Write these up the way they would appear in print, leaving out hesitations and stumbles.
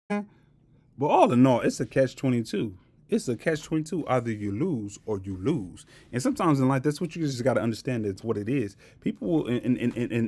But all in all, it's a catch-22. It's a catch-22. Either you lose or you lose. And sometimes in life, that's what you just got to understand. That's what it is. People and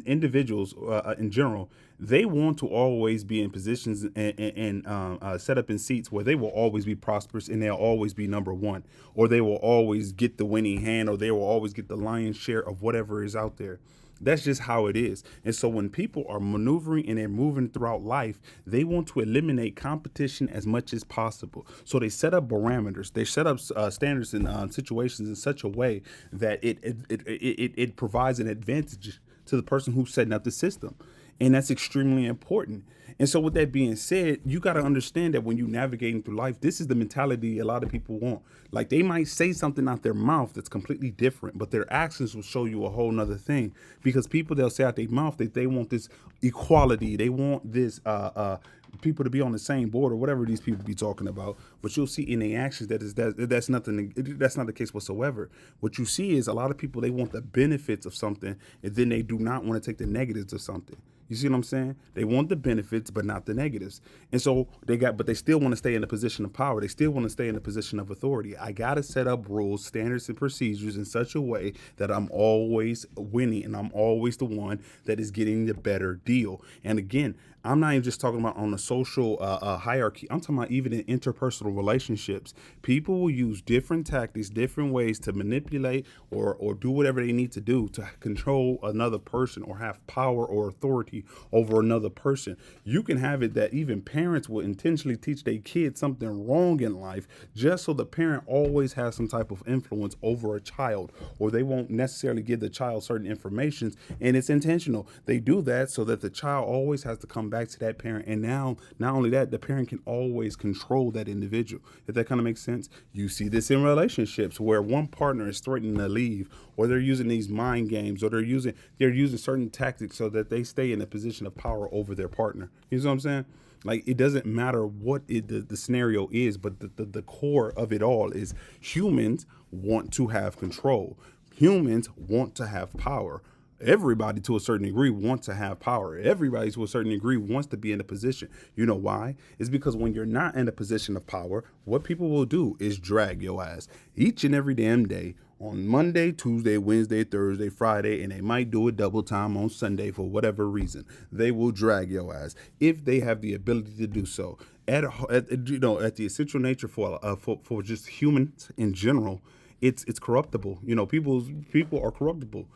individuals in general, they want to always be in positions and set up in seats where they will always be prosperous and they'll always be number one, or they will always get the winning hand, or they will always get the lion's share of whatever is out there. That's just how it is. And so when people are maneuvering and they're moving throughout life, they want to eliminate competition as much as possible. So they set up parameters. They set up standards and situations in such a way that it provides an advantage to the person who's setting up the system. And that's extremely important. And so, with that being said, you got to understand that when you're navigating through life, this is the mentality a lot of people want. Like, they might say something out their mouth that's completely different, but their actions will show you a whole nother thing. Because people, they'll say out their mouth that they want this equality, they want this people to be on the same board or whatever these people be talking about. But you'll see in their actions that's nothing. That's not the case whatsoever. What you see is a lot of people, they want the benefits of something, and then they do not want to take the negatives of something. You see what I'm saying? They want the benefits, but not the negatives. And so but they still want to stay in a position of power. They still want to stay in a position of authority. I got to set up rules, standards, and procedures in such a way that I'm always winning and I'm always the one that is getting the better deal. And again, I'm not even just talking about on a social hierarchy. I'm talking about even in interpersonal relationships. People will use different tactics, different ways to manipulate or do whatever they need to do to control another person or have power or authority over another person. You can have it that even parents will intentionally teach their kids something wrong in life just so the parent always has some type of influence over a child, or they won't necessarily give the child certain information, and it's intentional. They do that so that the child always has to come back to that parent, and now not only that, the parent can always control that individual. If that kind of makes sense. You see this in relationships where one partner is threatening to leave, or they're using these mind games, or they're using certain tactics so that they stay in a position of power over their partner. You know what I'm saying? Like, it doesn't matter what the scenario is, but the core of it all is humans want to have control. Humans want to have power. Everybody to a certain degree wants to have power. Everybody to a certain degree wants to be in a position. You know why? It's because when you're not in a position of power, what people will do is drag your ass each and every damn day on Monday, Tuesday, Wednesday, Thursday, Friday, and they might do it double time on Sunday for whatever reason. They will drag your ass if they have the ability to do so. At the essential nature for just humans in general, it's corruptible. People are corruptible.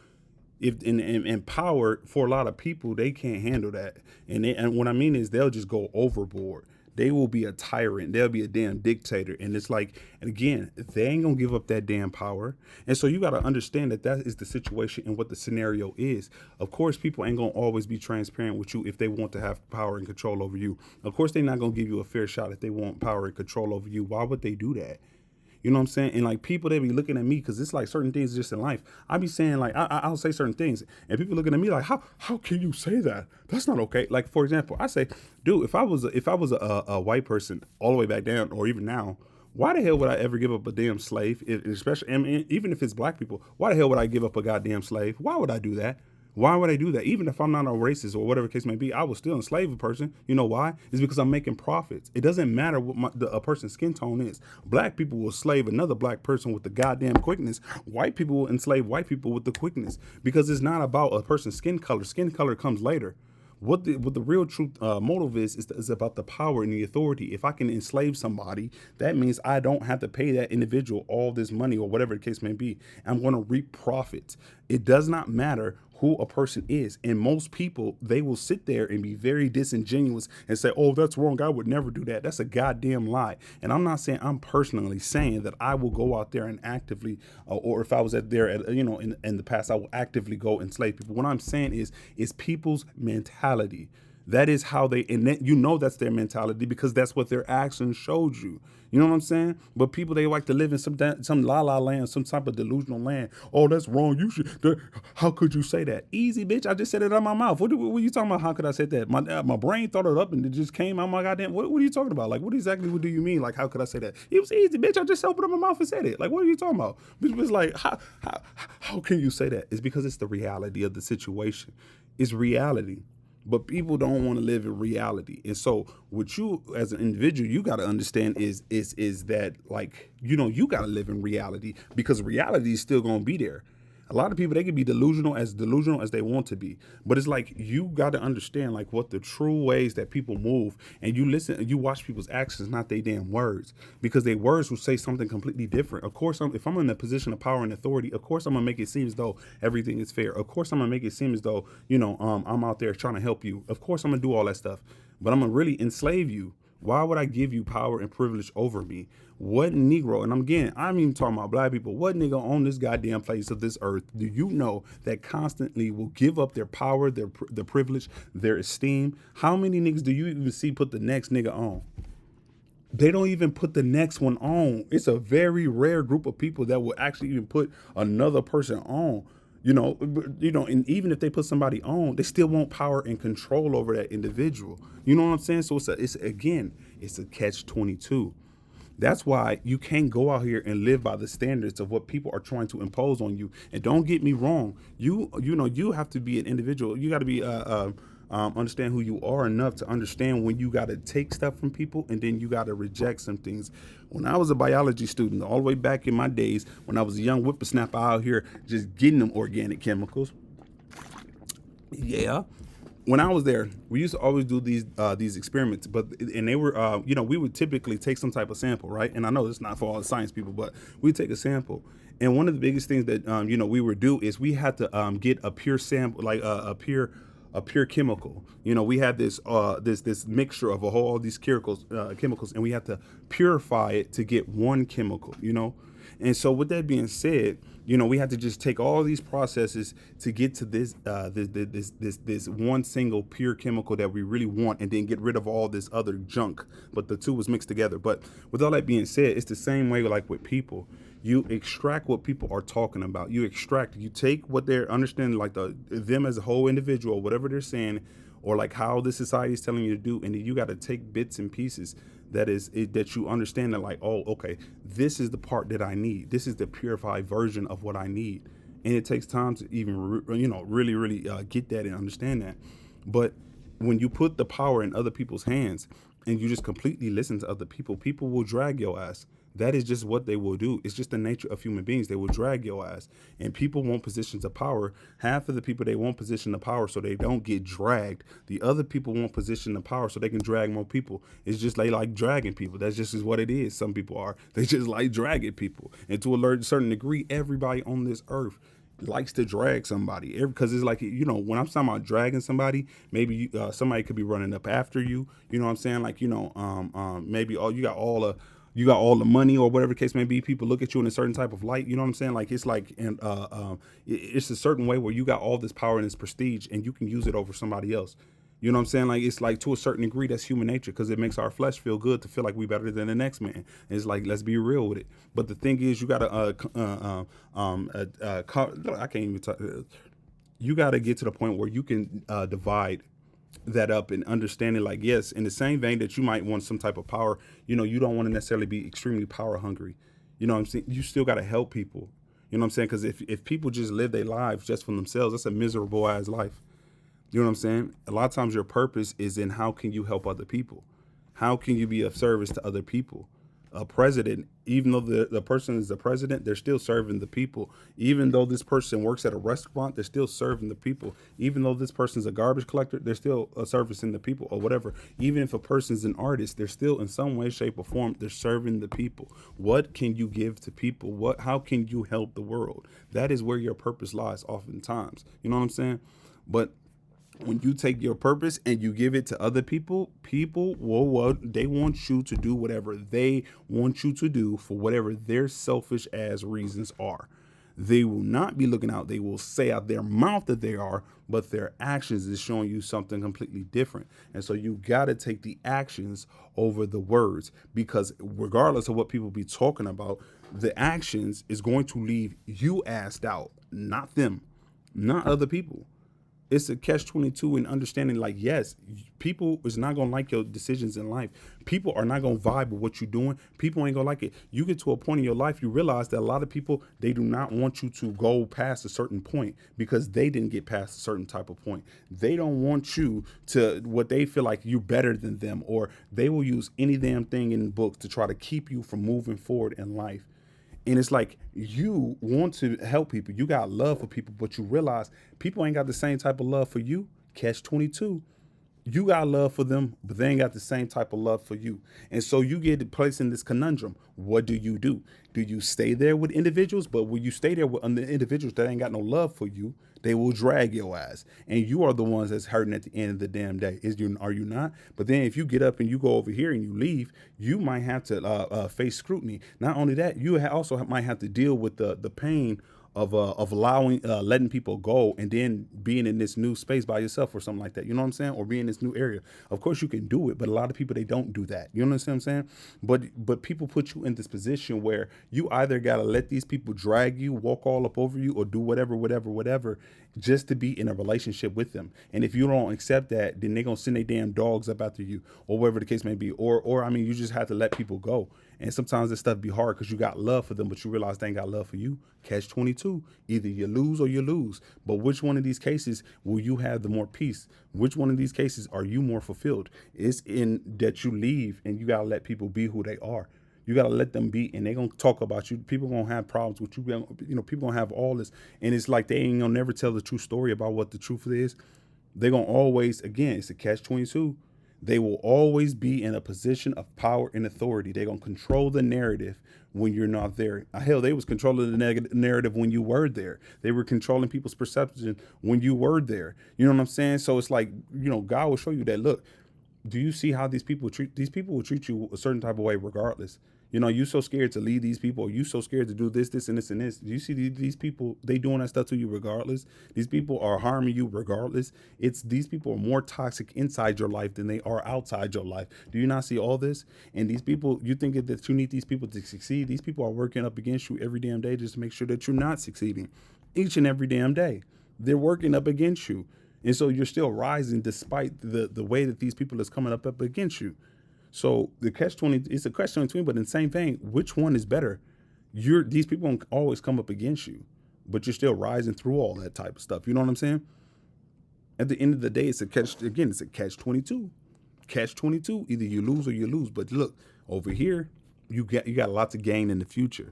If in power for a lot of people, they can't handle that, and what I mean is they'll just go overboard. They will be a tyrant. They'll be a damn dictator, and it's like, and again, they ain't gonna give up that damn power. And so you got to understand that is the situation and what the scenario is. Of course, people ain't gonna always be transparent with you if they want to have power and control over you. Of course, they're not gonna give you a fair shot if they want power and control over you. Why would they do that? You know what I'm saying? And like, people, they be looking at me because it's like certain things just in life. I be saying, like, I'll say certain things, and people looking at me like, how can you say that? That's not okay. Like, for example, I say, dude, if I was a white person all the way back down, or even now, why the hell would I ever give up a damn slave? Especially, I mean, even if it's black people, why the hell would I give up a goddamn slave? Why would I do that? Why would I do that? Even if I'm not a racist or whatever the case may be, I will still enslave a person. You know why? It's because I'm making profits. It doesn't matter what a person's skin tone is. Black people will slave another black person with the goddamn quickness. White people will enslave white people with the quickness, because it's not about a person's skin color. Skin color comes later. What the real truth motive is about the power and the authority. If I can enslave somebody, that means I don't have to pay that individual all this money or whatever the case may be. I'm going to reap profits. It does not matter who a person is. And most people, they will sit there and be very disingenuous and say, oh, that's wrong, I would never do that. That's a goddamn lie. And I'm not saying, I'm personally saying that I will go out there and actively, or if I was in the past, I will actively go enslave people. What I'm saying is people's mentality. That is how and that's their mentality, because that's what their actions showed you. You know what I'm saying? But people, they like to live in some la la land, some type of delusional land. Oh, that's wrong. How could you say that? Easy, bitch. I just said it out of my mouth. What are you talking about? How could I say that? My brain thought it up and it just came out my goddamn. What are you talking about? Like, what do you mean? Like, how could I say that? It was easy, bitch. I just opened up my mouth and said it. Like, what are you talking about? Bitch was like, how can you say that? It's because it's the reality of the situation. It's reality. but people don't want to live in reality. And so what you as an individual, you got to understand is that, like, you got to live in reality, because reality is still going to be there. A lot of people, they can be delusional as they want to be, but it's like you got to understand like what the true ways that people move, and you listen and you watch people's actions, not their damn words, because their words will say something completely different. Of course, if I'm in a position of power and authority, of course I'm gonna make it seem as though everything is fair. Of course I'm gonna make it seem as though I'm out there trying to help you. Of course I'm gonna do all that stuff, but I'm gonna really enslave you. Why would I give you power and privilege over me? What Negro, and I'm even talking about black people, what nigga on this goddamn face of this earth do you know that constantly will give up their power, their privilege, their esteem? How many niggas do you even see put the next nigga on? They don't even put the next one on. It's a very rare group of people that will actually even put another person on. And even if they put somebody on, they still want power and control over that individual. You know what I'm saying? So it's a catch-22. That's why you can't go out here and live by the standards of what people are trying to impose on you. And don't get me wrong, you have to be an individual. You got to be understand who you are enough to understand when you got to take stuff from people, and then you got to reject some things. When I was a biology student, all the way back in my days, when I was a young whippersnapper out here just getting them organic chemicals, yeah. When I was there, we used to always do these experiments, and they were we would typically take some type of sample, right? And I know it's not for all the science people, but we take a sample. And one of the biggest things that we would do is we had to get a pure sample, like a pure chemical. We had this mixture of all these chemicals, and we had to purify it to get one chemical. And so with that being said, we had to just take all these processes to get to this one single pure chemical that we really want, and then get rid of all this other junk. But the two was mixed together. But with all that being said, it's the same way like with people. You extract what people are talking about. You take what they're understanding, like them as a whole individual, whatever they're saying, or like how the society is telling you to do, and then you got to take bits and pieces that you understand that, like, oh, okay, this is the part that I need. This is the purified version of what I need, and it takes time to even really get that and understand that. But when you put the power in other people's hands and you just completely listen to other people, people will drag your ass. That is just what they will do. It's just the nature of human beings. They will drag your ass. And people want positions of power. Half of the people, they want position of power so they don't get dragged. The other people want position of power so they can drag more people. It's just they like dragging people. That's just what it is. Some people are. They just like dragging people. And to a certain degree, everybody on this earth likes to drag somebody, because it's like, when I'm talking about dragging somebody, maybe somebody could be running up after you. You know what I'm saying? Like, maybe you got all the money or whatever the case may be. People look at you in a certain type of light. You know what I'm saying? Like, it's like, and it's a certain way where you got all this power and this prestige, and you can use it over somebody else. You know what I'm saying? Like, it's like, to a certain degree, that's human nature, because it makes our flesh feel good to feel like we better than the next man. And it's like, let's be real with it. But the thing is, you gotta I can't even talk. You gotta get to the point where you can divide that up and understand it. Like, yes, in the same vein that you might want some type of power, you don't want to necessarily be extremely power hungry. You know what I'm saying? You still got to help people. You know what I'm saying? Because if people just live their lives just for themselves, that's a miserable ass life. You know what I'm saying? A lot of times your purpose is in how can you help other people? How can you be of service to other people? A president, even though the person is the president, they're still serving the people. Even though this person works at a restaurant, they're still serving the people. Even though this person's a garbage collector, they're still servicing the people, or whatever. Even if a person's an artist, they're still in some way, shape, or form, they're serving the people. What can you give to people? How can you help the world? That is where your purpose lies oftentimes. You know what I'm saying? But when you take your purpose and you give it to other people, they want you to do whatever they want you to do for whatever their selfish ass reasons are. They will not be looking out. They will say out their mouth that they are, but their actions is showing you something completely different. And so you got to take the actions over the words, because regardless of what people be talking about, the actions is going to leave you assed out, not them, not other people. it's a catch-22 in understanding, like, yes, people is not going to like your decisions in life. People are not going to vibe with what you're doing. People ain't going to like it. You get to a point in your life, you realize that a lot of people, they do not want you to go past a certain point because they didn't get past a certain type of point. They don't want you to, what they feel like you're better than them, or they will use any damn thing in books to try to keep you from moving forward in life. And it's like, you want to help people. You got love for people, but you realize people ain't got the same type of love for you. Catch-22. You got love for them, but they ain't got the same type of love for you. And so you get placed in this conundrum. What do? Do you stay there with individuals? But when you stay there with the individuals that ain't got no love for you, they will drag your ass. And you are the ones that's hurting at the end of the damn day. Are you not? But then if you get up and you go over here and you leave, you might have to face scrutiny. Not only that, you also might have to deal with the pain of allowing letting people go and then being in this new space by yourself or something like that. You know what I'm saying? Or being in this new area. Of course you can do it, but a lot of people, they don't do that. You know what I'm saying? But people put you in this position where you either gotta let these people drag you, walk all up over you, or do whatever, just to be in a relationship with them. And if you don't accept that, then they're gonna send their damn dogs up after you, or whatever the case may be. Or I mean, you just have to let people go. And sometimes this stuff be hard because you got love for them, but you realize they ain't got love for you. Catch-22. Either you lose or you lose. But which one of these cases will you have the more peace? Which one of these cases are you more fulfilled? It's in that you leave and you gotta let people be who they are. You gotta let them be, and they gonna talk about you. People gonna have problems with you. You know, people gonna have all this, and it's like they ain't gonna never tell the true story about what the truth is. They're gonna always, again, it's a catch-22. They will always be in a position of power and authority. They're going to control the narrative when you're not there. Hell, they was controlling the narrative when you were there. They were controlling people's perception when you were there. You know what I'm saying? So it's like, God will show you that, look, do you see how these people will treat you a certain type of way regardless? You so scared to lead these people, or you so scared to do this, and this, and this. Do you see these people, they doing that stuff to you regardless? These people are harming you regardless. These people are more toxic inside your life than they are outside your life. Do you not see all this? And these people, you think that you need these people to succeed. These people are working up against you every damn day just to make sure that you're not succeeding. Each and every damn day. They're working up against you. And so you're still rising despite the way that these people is coming up against you. So the catch-20, it's a catch-22, but in the same vein, which one is better? These people don't always come up against you, but you're still rising through all that type of stuff. You know what I'm saying? At the end of the day, it's a catch-22. Catch-22, either you lose or you lose. But look, over here, you got a lot to gain in the future.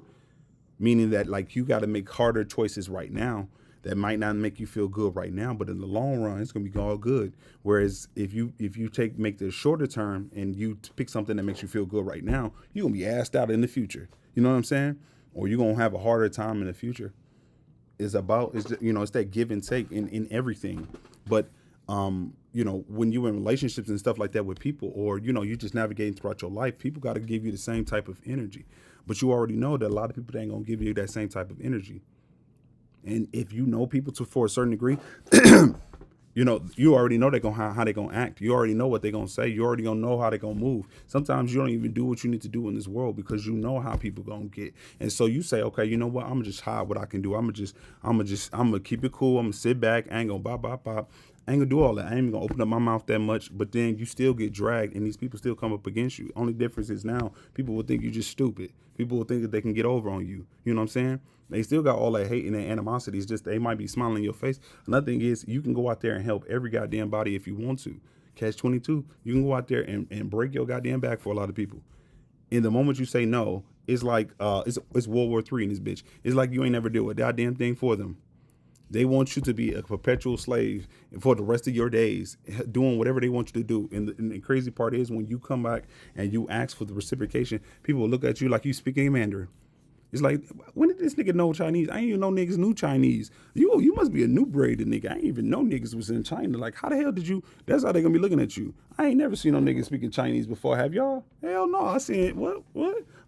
Meaning that, like, you got to make harder choices right now that might not make you feel good right now, but in the long run, it's gonna be all good. Whereas if you make the shorter term and you pick something that makes you feel good right now, you're gonna be assed out in the future. You know what I'm saying? Or you're gonna have a harder time in the future. It's that give and take in everything. But when you're in relationships and stuff like that with people, or you just navigating throughout your life, people got to give you the same type of energy. But you already know that a lot of people, they ain't gonna give you that same type of energy. And if you know people for a certain degree, you already know how they're gonna act. You already know what they're gonna say. You already gonna know how they're gonna move. Sometimes you don't even do what you need to do in this world because you know how people gonna get. And so you say, okay, you know what? I'm gonna just hide what I can do. I'm gonna keep it cool. I'm gonna sit back. I ain't gonna bop. I ain't gonna do all that. I ain't even gonna open up my mouth that much. But then you still get dragged, and these people still come up against you. Only difference is now people will think you're just stupid. People will think that they can get over on you. You know what I'm saying? They still got all that hate and that animosity. It's just they might be smiling in your face. Another thing is you can go out there and help every goddamn body if you want to. Catch-22, you can go out there and break your goddamn back for a lot of people. In the moment you say no, it's like it's World War III in this bitch. It's like you ain't never did a goddamn thing for them. They want you to be a perpetual slave for the rest of your days, doing whatever they want you to do. And the crazy part is when you come back and you ask for the reciprocation, people will look at you like you speaking Mandarin. It's like, when did this nigga know Chinese? I ain't even know niggas knew Chinese. You must be a new braided nigga. I ain't even know niggas was in China. Like, how the hell did you? That's how they gonna be looking at you. I ain't never seen no niggas speaking Chinese before. Have y'all? Hell no. I seen what?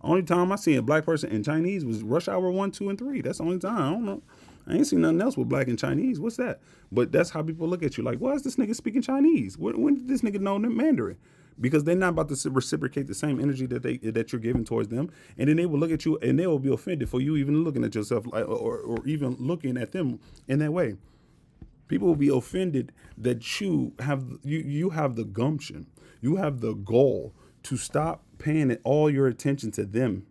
Only time I seen a black person in Chinese was Rush Hour 1, 2, and 3. That's the only time. I don't know. I ain't seen nothing else with black and Chinese. What's that? But that's how people look at you. Like, why is this nigga speaking Chinese? When did this nigga know Mandarin? Because they're not about to reciprocate the same energy that you're giving towards them, and then they will look at you and they will be offended for you even looking at yourself or even looking at them in that way. People will be offended that you have the gumption, you have the goal to stop paying all your attention to them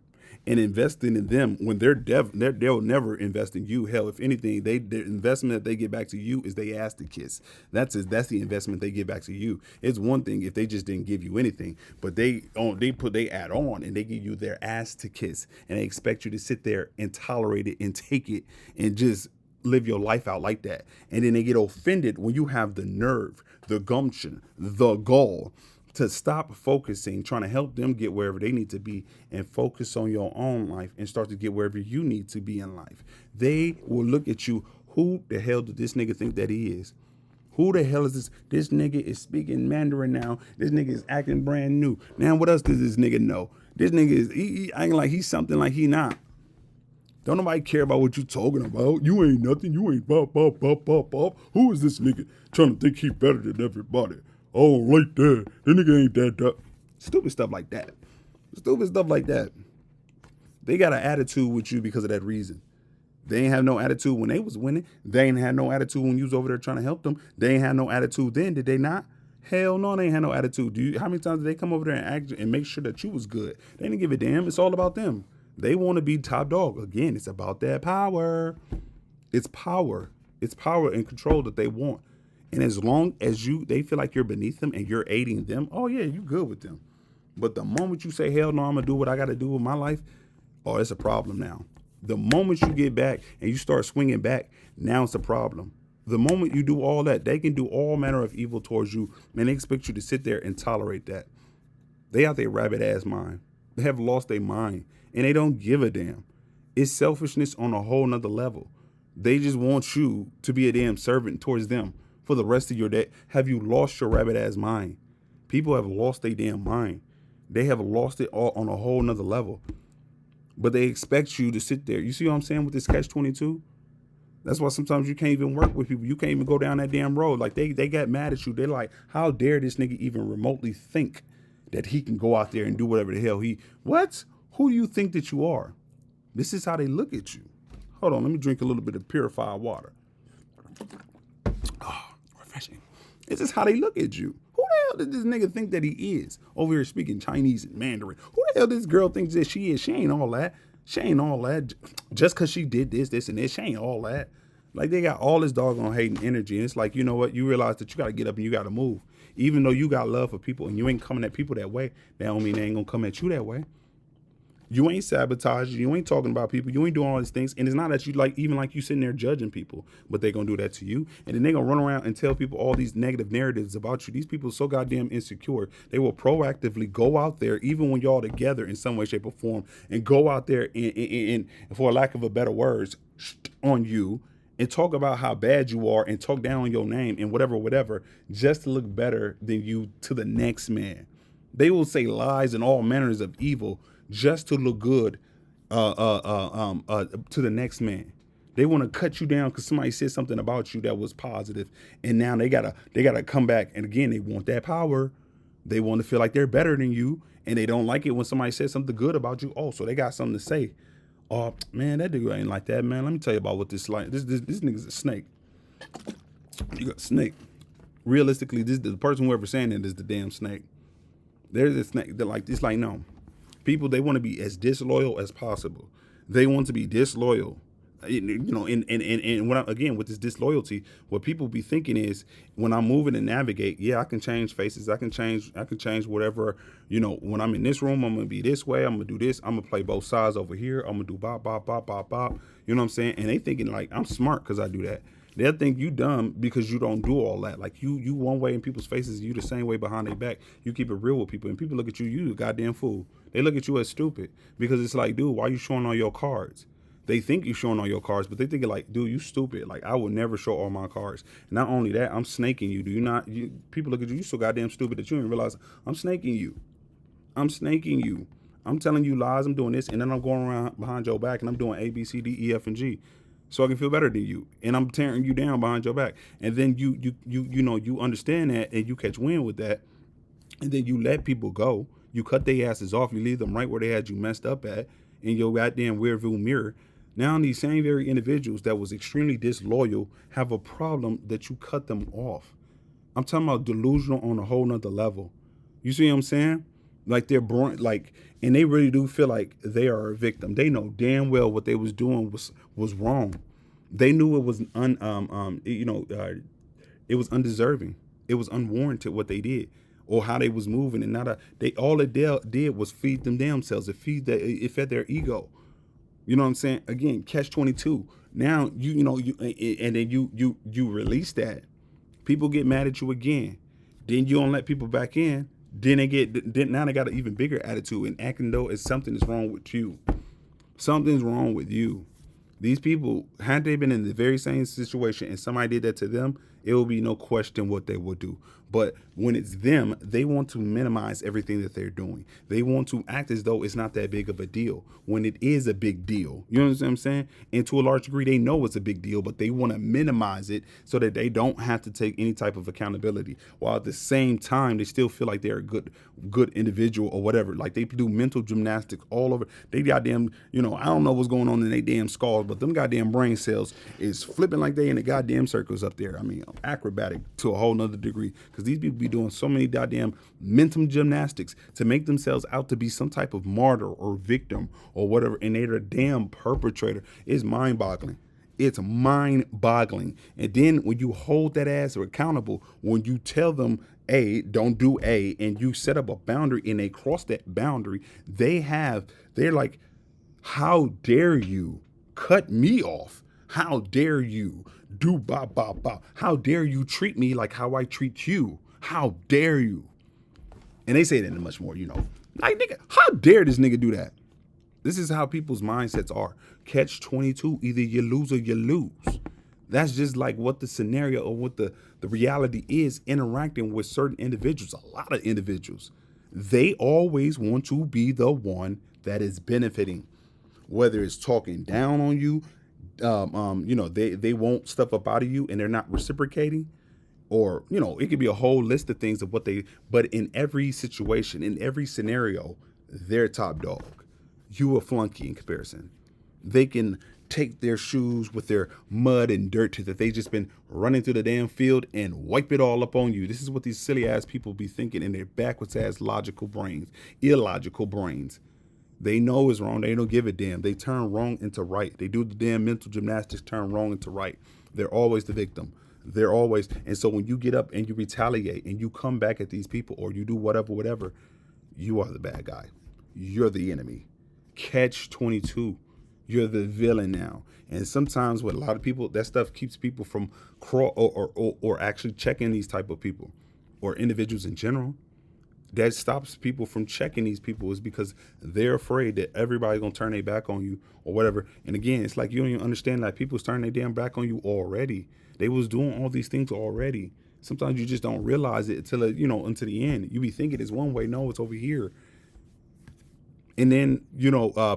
and investing in them when they'll never invest in you. Hell, if anything, the investment that they get back to you is they ass to kiss. That's the investment they get back to you. It's one thing if they just didn't give you anything, but they add on and they give you their ass to kiss, and they expect you to sit there and tolerate it and take it and just live your life out like that. And then they get offended when you have the nerve, the gumption, the gall to stop focusing, trying to help them get wherever they need to be and focus on your own life and start to get wherever you need to be in life. They will look at you. Who the hell did this nigga think that he is? Who the hell is this? This nigga is speaking Mandarin now. This nigga is acting brand new. Now, what else does this nigga know? This nigga is he acting like he's something like he not. Don't nobody care about what you talking about. You ain't nothing. You ain't bop, bop, bop, bop, bop. Who is this nigga trying to think he better than everybody? Oh, right there. That nigga ain't that. Stupid stuff like that. Stupid stuff like that. They got an attitude with you because of that reason. They ain't have no attitude when they was winning. They ain't had no attitude when you was over there trying to help them. They ain't had no attitude then, did they not? Hell no, they ain't had no attitude. How many times did they come over there and act and make sure that you was good? They didn't give a damn. It's all about them. They want to be top dog. Again, it's about that power. It's power. It's power and control that they want. And as long as they feel like you're beneath them and you're aiding them, oh yeah, you good with them. But the moment you say, hell no, I'm gonna do what I gotta do with my life, oh, it's a problem now. The moment you get back and you start swinging back, now it's a problem. The moment you do all that, they can do all manner of evil towards you, and they expect you to sit there and tolerate that. They out their rabbit ass mind. They have lost their mind, and they don't give a damn. It's selfishness on a whole nother level. They just want you to be a damn servant towards them for the rest of your day. Have you lost your rabbit ass mind? People have lost their damn mind. They have lost it all on a whole nother level. But they expect you to sit there. You see what I'm saying with this catch-22? That's why sometimes you can't even work with people. You can't even go down that damn road. Like they got mad at you. They're like, how dare this nigga even remotely think that he can go out there and do whatever the hell what? Who do you think that you are? This is how they look at you. Hold on, let me drink a little bit of purified water. Oh, refreshing. This is how they look at you. Who the hell did this nigga think that he is? Over here speaking Chinese and Mandarin. Who the hell this girl thinks that she is? She ain't all that. She ain't all that. Just because she did this, and this, she ain't all that. Like, they got all this doggone hate and energy. And it's like, you know what? You realize that you got to get up and you got to move. Even though you got love for people and you ain't coming at people that way, that don't mean they ain't going to come at you that way. You ain't sabotaging. You ain't talking about people. You ain't doing all these things. And it's not that you even like you sitting there judging people, but they going to do that to you. And then they going to run around and tell people all these negative narratives about you. These people are so goddamn insecure. They will proactively go out there, even when y'all together in some way, shape, or form, and go out there and for lack of a better words, on you and talk about how bad you are and talk down on your name and whatever, just to look better than you to the next man. They will say lies and all manners of evil just to look good to the next man. They want to cut you down because somebody said something about you that was positive, and now they gotta come back. And again, they want that power. They want to feel like they're better than you, and they don't like it when somebody says something good about you. Oh, so they got something to say. Oh man, that dude ain't like that, man. Let me tell you about what this like. This nigga's a snake. You got a snake. Realistically, the person whoever saying it is the damn snake. There's a snake. They're like, it's like, no. People, they want to be as disloyal as possible. They want to be disloyal. And when again, with this disloyalty, what people be thinking is when I'm moving and navigate, yeah, I can change faces. I can change whatever, when I'm in this room, I'm going to be this way. I'm going to do this. I'm going to play both sides over here. I'm going to do bop, bop, bop, bop, bop. You know what I'm saying? And they thinking like, I'm smart because I do that. They'll think you dumb because you don't do all that. Like you one way in people's faces, you the same way behind their back. You keep it real with people, and people look at you a goddamn fool. They look at you as stupid because it's like, dude, why are you showing all your cards? They think you're showing all your cards, but they think like, dude, you stupid. Like, I would never show all my cards. Not only that, I'm snaking you. Do you not? People look at you so goddamn stupid that you didn't realize I'm snaking you. I'm snaking you. I'm telling you lies. I'm doing this, and then I'm going around behind your back, and I'm doing A, B, C, D, E, F, and G. So I can feel better than you, and I'm tearing you down behind your back, and then you understand that, and you catch wind with that, and then you let people go. You cut their asses off. You leave them right where they had you messed up at in your goddamn rearview mirror. Now these same very individuals that was extremely disloyal have a problem that you cut them off. I'm talking about delusional on a whole nother level. You see what I'm saying? Like they're born like, and they really do feel like they are a victim. They know damn well what they was doing was wrong. They knew it was it was undeserving. It was unwarranted what they did or how they was moving, and not a they all it did was feed them themselves. It fed their ego. You know what I'm saying? Again, catch 22. Now and then you release that. People get mad at you again. Then you don't let people back in. Then now they got an even bigger attitude and acting though as something is wrong with you. Something's wrong with you. These people, had they been in the very same situation and somebody did that to them, it will be no question what they will do. But when it's them, they want to minimize everything that they're doing. They want to act as though it's not that big of a deal when it is a big deal. You know what I'm saying? And to a large degree, they know it's a big deal, but they want to minimize it so that they don't have to take any type of accountability. While at the same time, they still feel like they're a good individual or whatever. Like they do mental gymnastics all over. They goddamn, I don't know what's going on in their damn skulls, but them goddamn brain cells is flipping like they in the goddamn circles up there. I mean, acrobatic to a whole nother degree. Because these people be doing so many goddamn mental gymnastics to make themselves out to be some type of martyr or victim or whatever, and they're a damn perpetrator. It's mind-boggling. It's mind-boggling. And then when you hold that ass accountable, when you tell them A, don't do A, and you set up a boundary and they cross that boundary, they're like, how dare you cut me off? How dare you do ba ba ba? How dare you treat me like how I treat you? How dare you? And they say that much more, Like, nigga, how dare this nigga do that? This is how people's mindsets are. Catch 22, either you lose or you lose. That's just like what the scenario or what the reality is interacting with certain individuals, a lot of individuals. They always want to be the one that is benefiting, whether it's talking down on you, they want stuff up out of you and they're not reciprocating, or it could be a whole list of things of but in every situation, in every scenario, they're top dog. You a flunky in comparison. They can take their shoes with their mud and dirt that they just been running through the damn field and wipe it all up on you. This is what these silly ass people be thinking in their backwards ass logical brains, illogical brains. They know it's wrong. They don't give a damn. They turn wrong into right. They do the damn mental gymnastics, turn wrong into right. They're always the victim. They're always. And so when you get up and you retaliate and you come back at these people or you do whatever, you are the bad guy. You're the enemy. Catch 22. You're the villain now. And sometimes with a lot of people, that stuff keeps people from or actually checking these type of people or individuals in general. That stops people from checking these people is because they're afraid that everybody's gonna turn their back on you or whatever. And again, it's like you don't even understand that people's turning their damn back on you already. They was doing all these things already. Sometimes you just don't realize it until until the end. You be thinking it's one way, no, it's over here. And then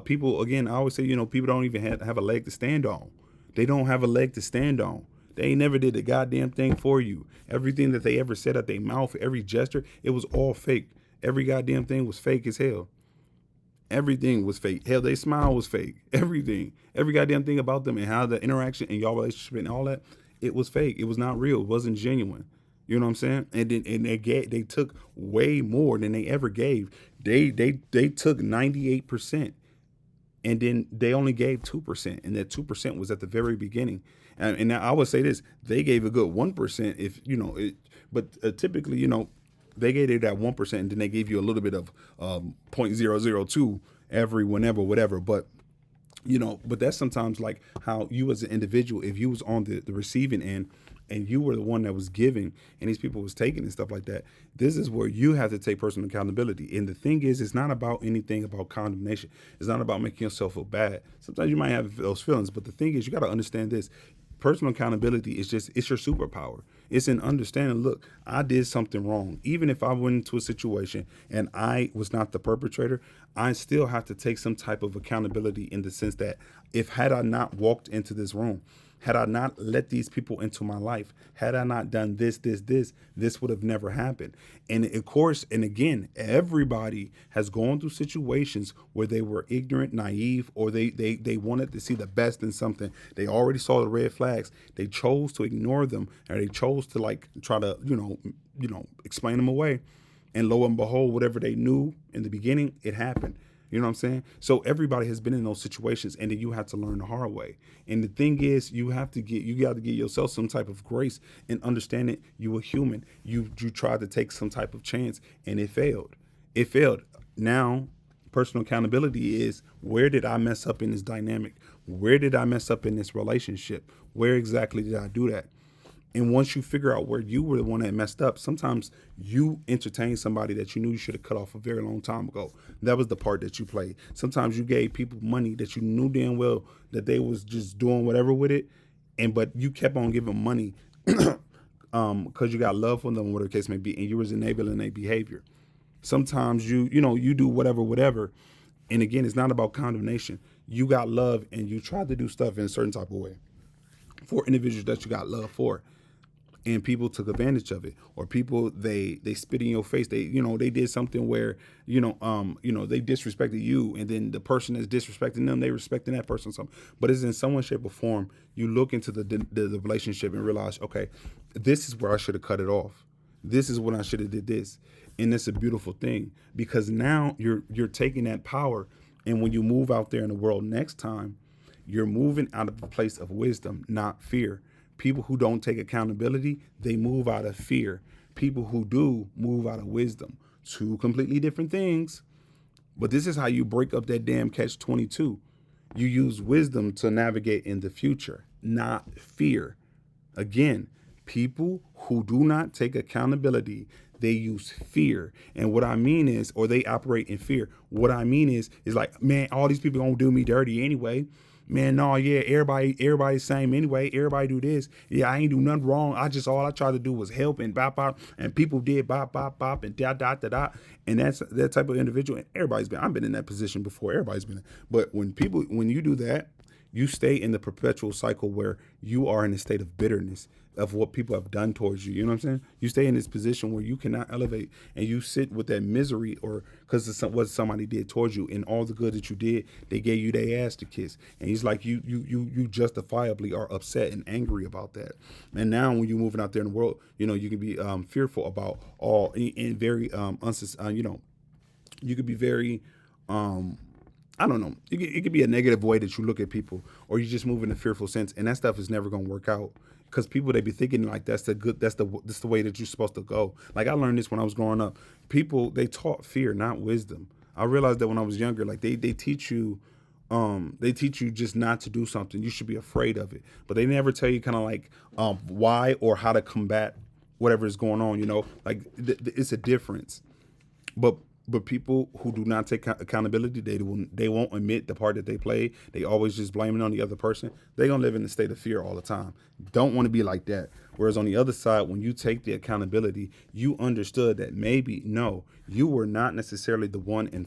people again. I always say people don't even have a leg to stand on. They don't have a leg to stand on. They ain't never did a goddamn thing for you. Everything that they ever said out their mouth, every gesture, it was all fake. Every goddamn thing was fake as hell. Everything was fake. Hell, their smile was fake. Everything. Every goddamn thing about them and how the interaction and y'all relationship and all that, it was fake. It was not real. It wasn't genuine. You know what I'm saying? And then they took way more than they ever gave. They took 98%. And then they only gave 2%, and that 2% was at the very beginning. And I would say this: they gave a good 1%, if but typically, they gave it that 1%, and then they gave you a little bit of 0.002 every whenever, whatever. But but that's sometimes like how you as an individual, if you was on the receiving end and you were the one that was giving and these people was taking and stuff like that, this is where you have to take personal accountability. And the thing is, it's not about anything about condemnation. It's not about making yourself feel bad. Sometimes you might have those feelings, but the thing is, you got to understand this. Personal accountability is it's your superpower. It's an understanding, look, I did something wrong. Even if I went into a situation and I was not the perpetrator, I still have to take some type of accountability in the sense that had I not walked into this room, Had I not let these people into my life, had I not done this would have never happened. And of course, and again, everybody has gone through situations where they were ignorant, naive, or they wanted to see the best in something. They already saw the red flags. They chose to ignore them, or they chose to like try to, explain them away. And lo and behold, whatever they knew in the beginning, it happened. You know what I'm saying? So everybody has been in those situations, and then you have to learn the hard way. And the thing is, you got to give yourself some type of grace and understand that you a human. You tried to take some type of chance, and it failed. It failed. Now, personal accountability is, where did I mess up in this dynamic? Where did I mess up in this relationship? Where exactly did I do that? And once you figure out where you were the one that messed up, sometimes you entertained somebody that you knew you should have cut off a very long time ago. That was the part that you played. Sometimes you gave people money that you knew damn well that they was just doing whatever with it, but you kept on giving money because you got love for them, whatever the case may be, and you was enabling their behavior. Sometimes you do whatever. And again, it's not about condemnation. You got love and you tried to do stuff in a certain type of way for individuals that you got love for. And people took advantage of it, or people they spit in your face. They did something where they disrespected you, and then the person that's disrespecting them, they respecting that person. Something, but it's in some way, shape, or form. You look into the relationship and realize, okay, this is where I should have cut it off. This is when I should have did this, and it's a beautiful thing, because now you're taking that power, and when you move out there in the world next time, you're moving out of a place of wisdom, not fear. People who don't take accountability, they move out of fear. People who do move out of wisdom. Two completely different things. But this is how you break up that damn catch-22. You use wisdom to navigate in the future, not fear. Again, people who do not take accountability, they use fear. And what I mean is, or they operate in fear. What I mean is like, man, all these people gonna do me dirty anyway. Man, no, yeah, everybody's same anyway. Everybody do this. Yeah, I ain't do nothing wrong. All I tried to do was help and bop bop, and people did bop bop bop and dot dot dot dot. And that's that type of individual. And I've been in that position before. Everybody's been. But when you do that, you stay in the perpetual cycle where you are in a state of bitterness of what people have done towards you. You know what I'm saying? You stay in this position where you cannot elevate, and you sit with that misery, or because of what somebody did towards you, and all the good that you did, they gave you their ass to kiss. And he's like, you justifiably are upset and angry about that. And now when you're moving out there in the world, you can be fearful about all, and very you could be very I don't know. It could be a negative way that you look at people, or you just move in a fearful sense, and that stuff is never gonna work out. Because people, they be thinking like that's the way that you're supposed to go. Like, I learned this when I was growing up. People, they taught fear, not wisdom. I realized that when I was younger, like they teach you, just not to do something. You should be afraid of it, but they never tell you kind of like why or how to combat whatever is going on. Like it's a difference. But people who do not take accountability, they won't admit the part that they played. They always just blame it on the other person. They're going to live in a state of fear all the time. Don't want to be like that. Whereas on the other side, when you take the accountability, you understood that maybe, no, you were not necessarily the one at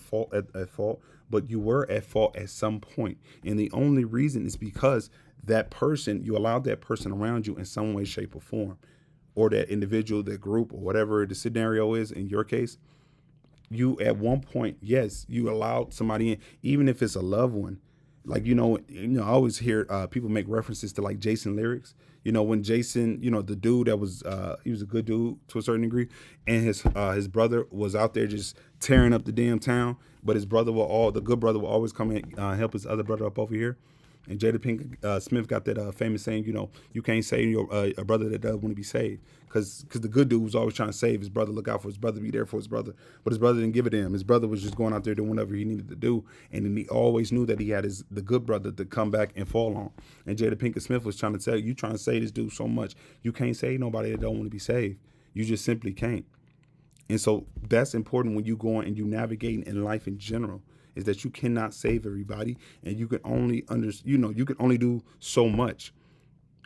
fault, but you were at fault at some point. And the only reason is because you allowed that person around you in some way, shape, or form, or that individual, that group, or whatever the scenario is in your case. You at one point, yes, you allowed somebody in, even if it's a loved one. Like, I always hear people make references to like Jason lyrics. When Jason, the dude that was, he was a good dude to a certain degree, and his brother was out there just tearing up the damn town. But the good brother will always come and help his other brother up over here. And Jada Pinkett Smith got that famous saying, you can't save a brother that doesn't want to be saved. Because the good dude was always trying to save his brother, look out for his brother, be there for his brother. But his brother didn't give it to him. His brother was just going out there doing whatever he needed to do. And then he always knew that he had the good brother to come back and fall on. And Jada Pinkett Smith was trying to tell you trying to save this dude so much. You can't save nobody that don't want to be saved. You just simply can't. And so that's important when you go and you navigating in life in general, is that you cannot save everybody, and you can only you can only do so much.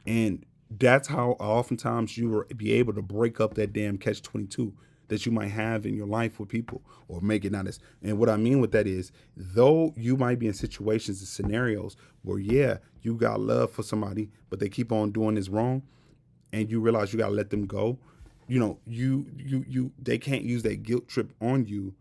And that's how oftentimes you will be able to break up that damn catch-22. that you might have in your life with people, or make it honest. And what I mean with that is, though you might be in situations and scenarios where, yeah, you got love for somebody, but they keep on doing this wrong, and you realize you got to let them go. They can't use that guilt trip on you,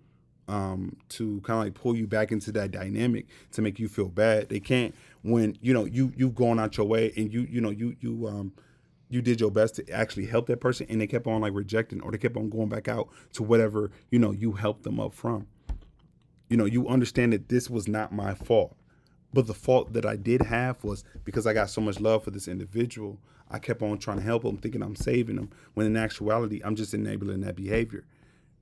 to kind of like pull you back into that dynamic to make you feel bad. They can't, when you've gone out your way, and you did your best to actually help that person, and they kept on like rejecting, or they kept on going back out to whatever you helped them up from. You understand that this was not my fault, but the fault that I did have was because I got so much love for this individual. I kept on trying to help them, thinking I'm saving them, when in actuality I'm just enabling that behavior.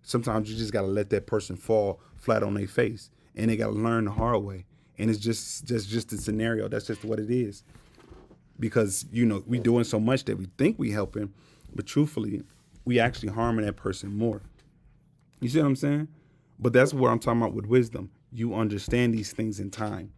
Sometimes you just got to let that person fall flat on their face, and they got to learn the hard way. And it's just a scenario. That's just what it is. Because we doing so much that we think we helping, but truthfully, we actually harming that person more. You see what I'm saying? But that's what I'm talking about with wisdom. You understand these things in time.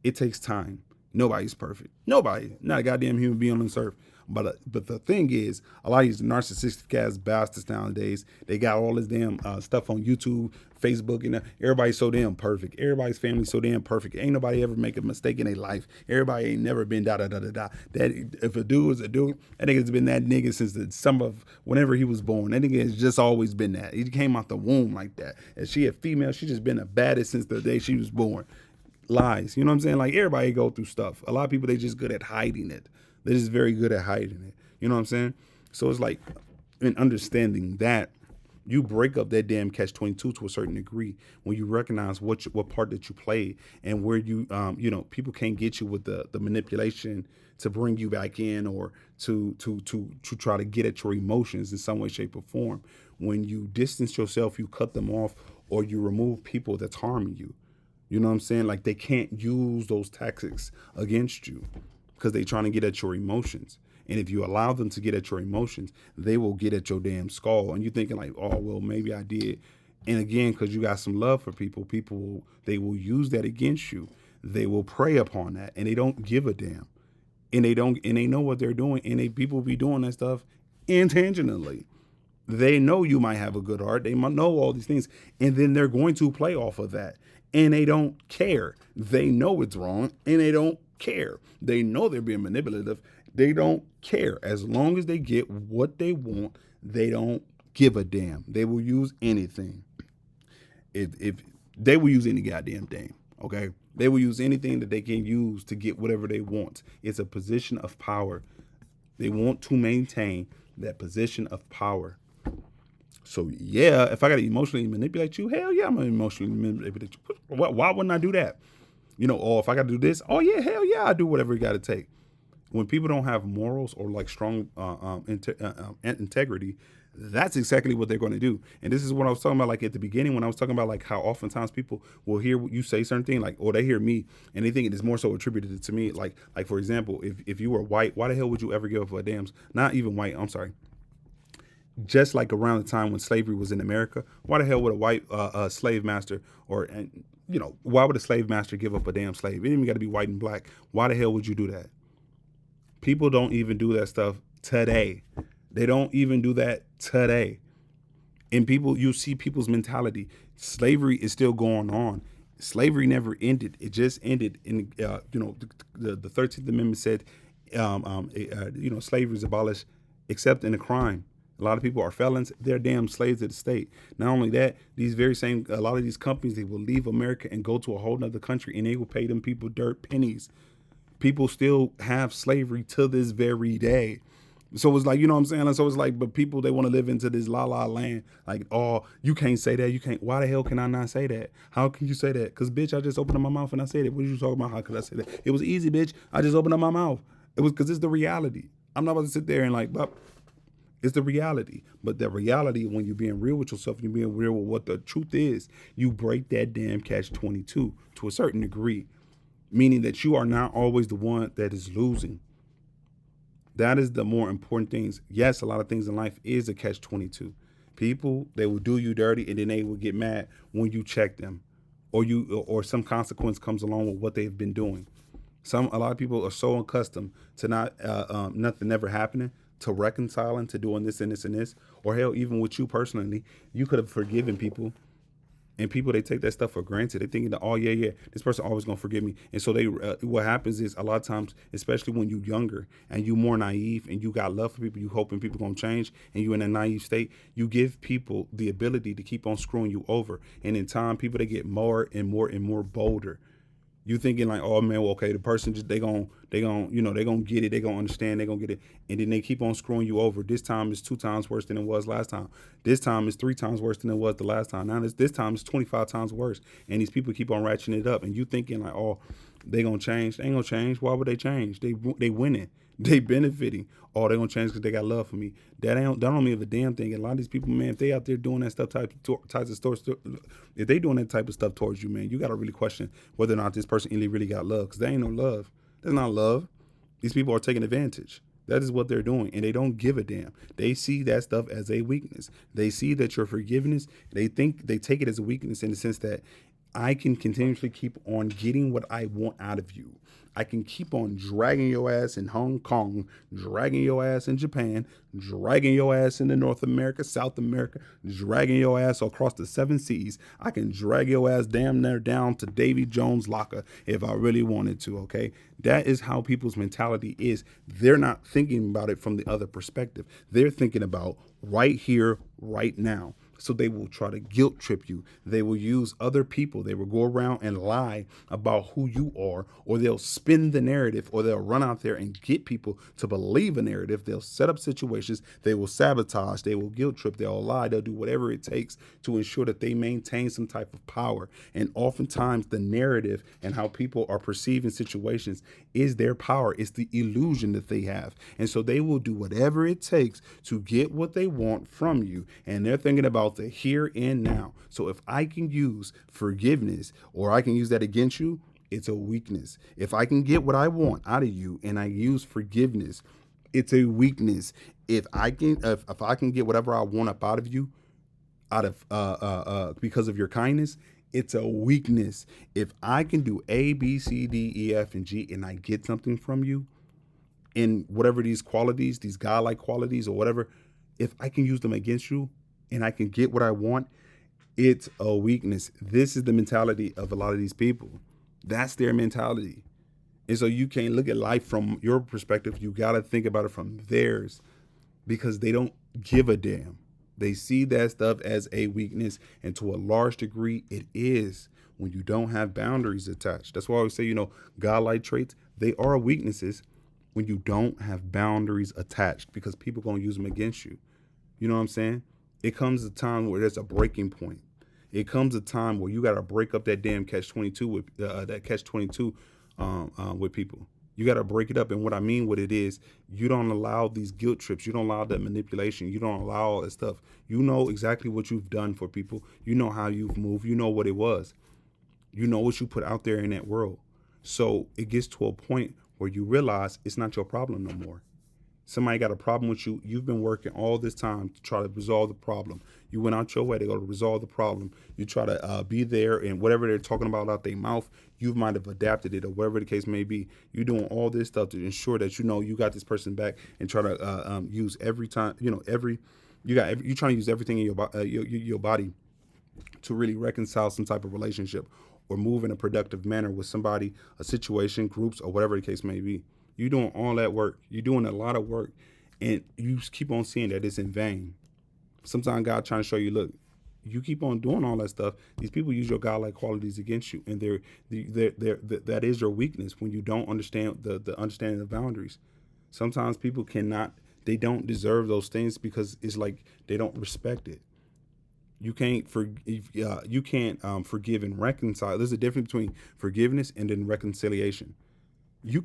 It takes time. Nobody's perfect. Nobody. Not a goddamn human being on this earth. But the thing is, a lot of these narcissistic ass bastards nowadays, they got all this damn stuff on YouTube, Facebook, and everybody's so damn perfect. Everybody's family so damn perfect. Ain't nobody ever make a mistake in their life. Everybody ain't never been da da da da da. That if a dude is a dude, that nigga's been that nigga since the summer of whenever he was born. That nigga has just always been that. He came out the womb like that. And she a female, she just been the baddest since the day she was born. Lies. You know what I'm saying? Like, everybody go through stuff. A lot of people, they just good at hiding it. They're just very good at hiding it. You know what I'm saying? So it's like, in understanding that, you break up that damn catch-22 to a certain degree when you recognize what part that you played, and where people can't get you with the manipulation to bring you back in, or to try to get at your emotions in some way, shape, or form. When you distance yourself, you cut them off, or you remove people that's harming you. You know what I'm saying? Like, they can't use those tactics against you, because they're trying to get at your emotions. And if you allow them to get at your emotions, they will get at your damn skull. And you're thinking like, oh, well, maybe I did. And again, because you got some love for people, they will use that against you. They will prey upon that, and they don't give a damn. And they know what they're doing. And people be doing that stuff intentionally. They know you might have a good heart. They might know all these things. And then they're going to play off of that. And they don't care. They know it's wrong, and they don't care. They know they're being manipulative. They don't care. As long as they get what they want, they don't give a damn. They will use anything. If they will use any goddamn thing, okay? They will use anything that they can use to get whatever they want. It's a position of power. They want to maintain that position of power. So yeah, if I gotta emotionally manipulate you, hell yeah, I'm gonna emotionally manipulate you. Why wouldn't I do that? Or if I gotta do this, oh yeah, hell yeah, I do whatever it gotta take. When people don't have morals or like strong integrity, that's exactly what they're going to do. And this is what I was talking about, like at the beginning, when I was talking about like how oftentimes people will hear you say certain thing, like, or they hear me and they think it is more so attributed to me. Like for example, if you were white, why the hell would you ever give up a damn? Not even white. I'm sorry. Just like around the time when slavery was in America, why the hell would a white slave master why would a slave master give up a damn slave? It didn't even got to be white and black. Why the hell would you do that? People don't even do that stuff today. They don't even do that today. And you see people's mentality. Slavery is still going on. Slavery never ended. It just ended in, the 13th Amendment said, slavery is abolished except in a crime. A lot of people are felons. They're damn slaves of the state. Not only that, a lot of these companies, they will leave America and go to a whole nother country, and they will pay them people dirt pennies. People still have slavery to this very day. So it's like, you know what I'm saying? So it's like, but people, they want to live into this la la land. Like, oh, you can't say that. You can't. Why the hell can I not say that? How can you say that? Because, bitch, I just opened up my mouth and I said it. What are you talking about? How could I say that? It was easy, bitch. I just opened up my mouth. It was because it's the reality. I'm not about to sit there and like, but it's the reality. But the reality, when you're being real with yourself, you're being real with what the truth is, you break that damn catch-22 to a certain degree. Meaning that you are not always the one that is losing. That is the more important things. Yes, a lot of things in life is a catch-22. People, they will do you dirty, and then they will get mad when you check them, or some consequence comes along with what they've been doing. A lot of people are so accustomed to nothing never happening, to reconciling, to doing this and this and this, or hell, even with you personally, you could have forgiven people. And people, they take that stuff for granted. They thinking that, oh yeah, yeah, this person always gonna forgive me. And so they, what happens is a lot of times, especially when you younger and you more naive and you got love for people, you hoping people gonna change, and you in a naive state, you give people the ability to keep on screwing you over. And in time, people, they get more and more and more bolder. You thinking like, oh man, well, okay, the person just they gonna get it, they gonna understand, they gonna get it, and then they keep on screwing you over. This time is 2 times worse than it was last time. This time is 3 times worse than it was the last time. Now this time is 25 times worse, and these people keep on ratcheting it up, and you thinking like, oh, they gonna change? They ain't gonna change. Why would they change? They winning. They benefiting. Oh, they gonna change because they got love for me. That don't mean a damn thing. And a lot of these people, man, if they out there doing that stuff, types of stores, if they doing that type of stuff towards you, man, you gotta really question whether or not this person really got love, because they ain't no love. That's not love. These people are taking advantage. That is what they're doing, and they don't give a damn. They see that stuff as a weakness. They see that your forgiveness, they take it as a weakness in the sense that I can continuously keep on getting what I want out of you. I can keep on dragging your ass in Hong Kong, dragging your ass in Japan, dragging your ass into North America, South America, dragging your ass across the 7 seas. I can drag your ass damn near down to Davy Jones' locker if I really wanted to, okay? That is how people's mentality is. They're not thinking about it from the other perspective. They're thinking about right here, right now. So they will try to guilt trip you. They will use other people. They will go around and lie about who you are, or they'll spin the narrative, or they'll run out there and get people to believe a narrative. They'll set up situations. They will sabotage. They will guilt trip. They'll lie. They'll do whatever it takes to ensure that they maintain some type of power. And oftentimes the narrative and how people are perceiving situations is their power. It's the illusion that they have. And so they will do whatever it takes to get what they want from you. And they're thinking about the here and now. So if I can use forgiveness, or I can use that against you, it's a weakness. If I can get what I want out of you and I use forgiveness, it's a weakness. If I can get whatever I want up out of you, out of because of your kindness, it's a weakness. If I can do A, B, C, D, E, F, and G, and I get something from you in whatever these qualities, these godlike qualities or whatever, if I can use them against you and I can get what I want, it's a weakness. This is the mentality of a lot of these people. That's their mentality. And so you can't look at life from your perspective. You got to think about it from theirs, because they don't give a damn. They see that stuff as a weakness. And to a large degree, it is when you don't have boundaries attached. That's why I always say, godlike traits, they are weaknesses when you don't have boundaries attached, because people are going to use them against you. You know what I'm saying? It comes a time where there's a breaking point. It comes a time where you got to break up that damn catch-22 with people. You got to break it up. And what I mean with it is, you don't allow these guilt trips. You don't allow that manipulation. You don't allow all that stuff. You know exactly what you've done for people. You know how you've moved. You know what it was. You know what you put out there in that world. So it gets to a point where you realize it's not your problem no more. Somebody got a problem with you. You've been working all this time to try to resolve the problem. You went out your way to go to resolve the problem. You try to be there, and whatever they're talking about out their mouth, you might have adapted it, or whatever the case may be. You're doing all this stuff to ensure that you got this person back, and try to use every time. You're trying to use everything in your body to really reconcile some type of relationship, or move in a productive manner with somebody, a situation, groups, or whatever the case may be. You're doing all that work. You're doing a lot of work, and you keep on seeing that it's in vain. Sometimes God trying to show you, look, you keep on doing all that stuff. These people use your godlike qualities against you, and that is your weakness when you don't understand the understanding of boundaries. Sometimes people they don't deserve those things because it's like they don't respect it. You can't forgive and reconcile. There's a difference between forgiveness and then reconciliation. You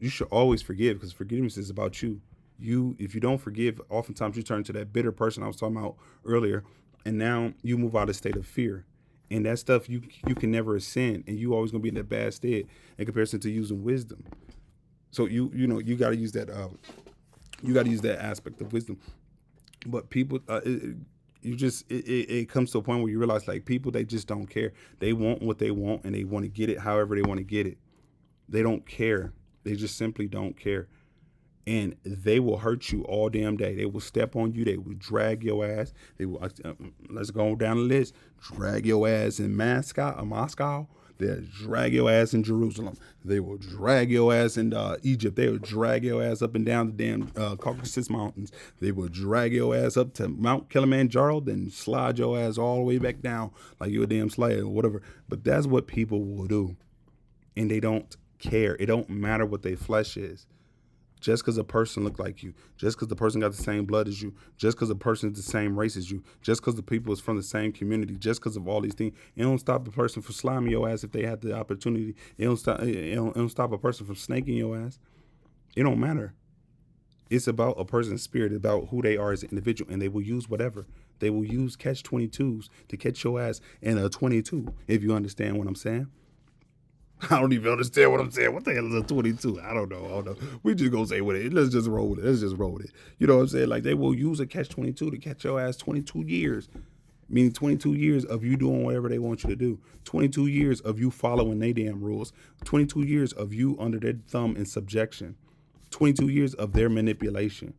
should always forgive, because forgiveness is about you. If you don't forgive, oftentimes you turn to that bitter person I was talking about earlier, and now you move out of a state of fear, and that stuff you can never ascend, and you always gonna be in that bad state in comparison to using wisdom. So you got to use that aspect of wisdom. But people, it comes to a point where you realize, like, people, they just don't care. They want what they want, and they want to get it however they want to get it. They don't care. They just simply don't care. and they will hurt you all damn day. They will step on you. They will drag your ass. They will. Let's go down the list. Drag your ass in Moscow. They'll drag your ass in Jerusalem. They will drag your ass in Egypt. They will drag your ass up and down the damn Caucasus Mountains. They will drag your ass up to Mount Kilimanjaro, then slide your ass all the way back down like you're a damn slave or whatever. But that's what people will do, and they don't care. It don't matter what their flesh is. Just because a person look like you, just because the person got the same blood as you, just because the person is the same race as you, just because the people is from the same community, just because of all these things, it don't stop a person from slamming your ass if they had the opportunity. It don't stop a person from snaking your ass. It don't matter. It's about a person's spirit, about who they are as an individual, and they will use whatever. They will use catch-22s to catch your ass in a 22, if you understand what I'm saying. I don't even understand what I'm saying. What the hell is a 22? I don't know. We just gonna say with it. Let's just roll with it. You know what I'm saying? Like, they will use a catch-22 to catch your ass 22 years. Meaning 22 years of you doing whatever they want you to do. 22 years of you following their damn rules. 22 years of you under their thumb in subjection. 22 years of their manipulation.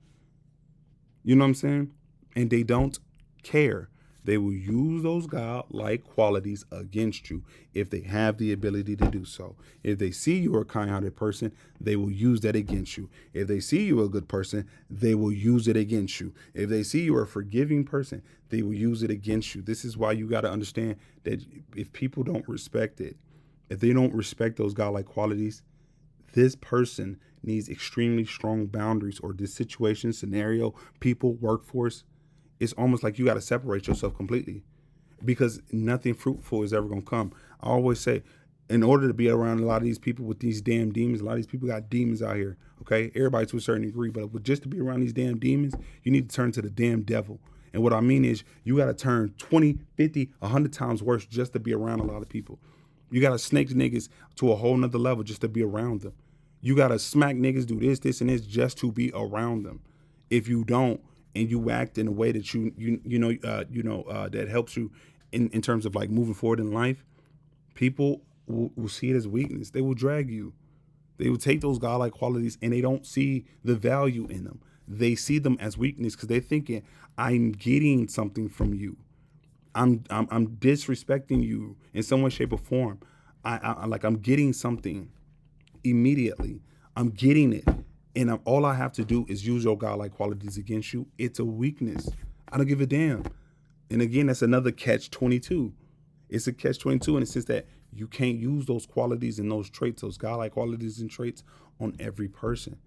You know what I'm saying? And they don't care. They will use those God-like qualities against you if they have the ability to do so. If they see you are a kind-hearted person, they will use that against you. If they see you a good person, they will use it against you. If they see you are a forgiving person, they will use it against you. This is why you got to understand that if people don't respect it, if they don't respect those God-like qualities, this person needs extremely strong boundaries, or this situation, scenario, people, workforce. It's almost like you got to separate yourself completely, because nothing fruitful is ever going to come. I always say, in order to be around a lot of these people with these damn demons, a lot of these people got demons out here, okay? Everybody to a certain degree, but just to be around these damn demons, you need to turn to the damn devil. And what I mean is, you got to turn 20, 50, 100 times worse just to be around a lot of people. You got to snake niggas to a whole nother level just to be around them. You got to smack niggas, do this, and this just to be around them. If you don't, and you act in a way that that helps you in terms of like moving forward in life, people will see it as weakness. They will drag you. They will take those godlike qualities and they don't see the value in them. They see them as weakness because they're thinking, I'm getting something from you. I'm disrespecting you in some way, shape, or form. I'm getting something immediately. I'm getting it. And all I have to do is use your godlike qualities against you. It's a weakness. I don't give a damn. And again, that's another catch-22. It's a catch-22 in the sense that you can't use those qualities and those traits, those godlike qualities and traits on every person,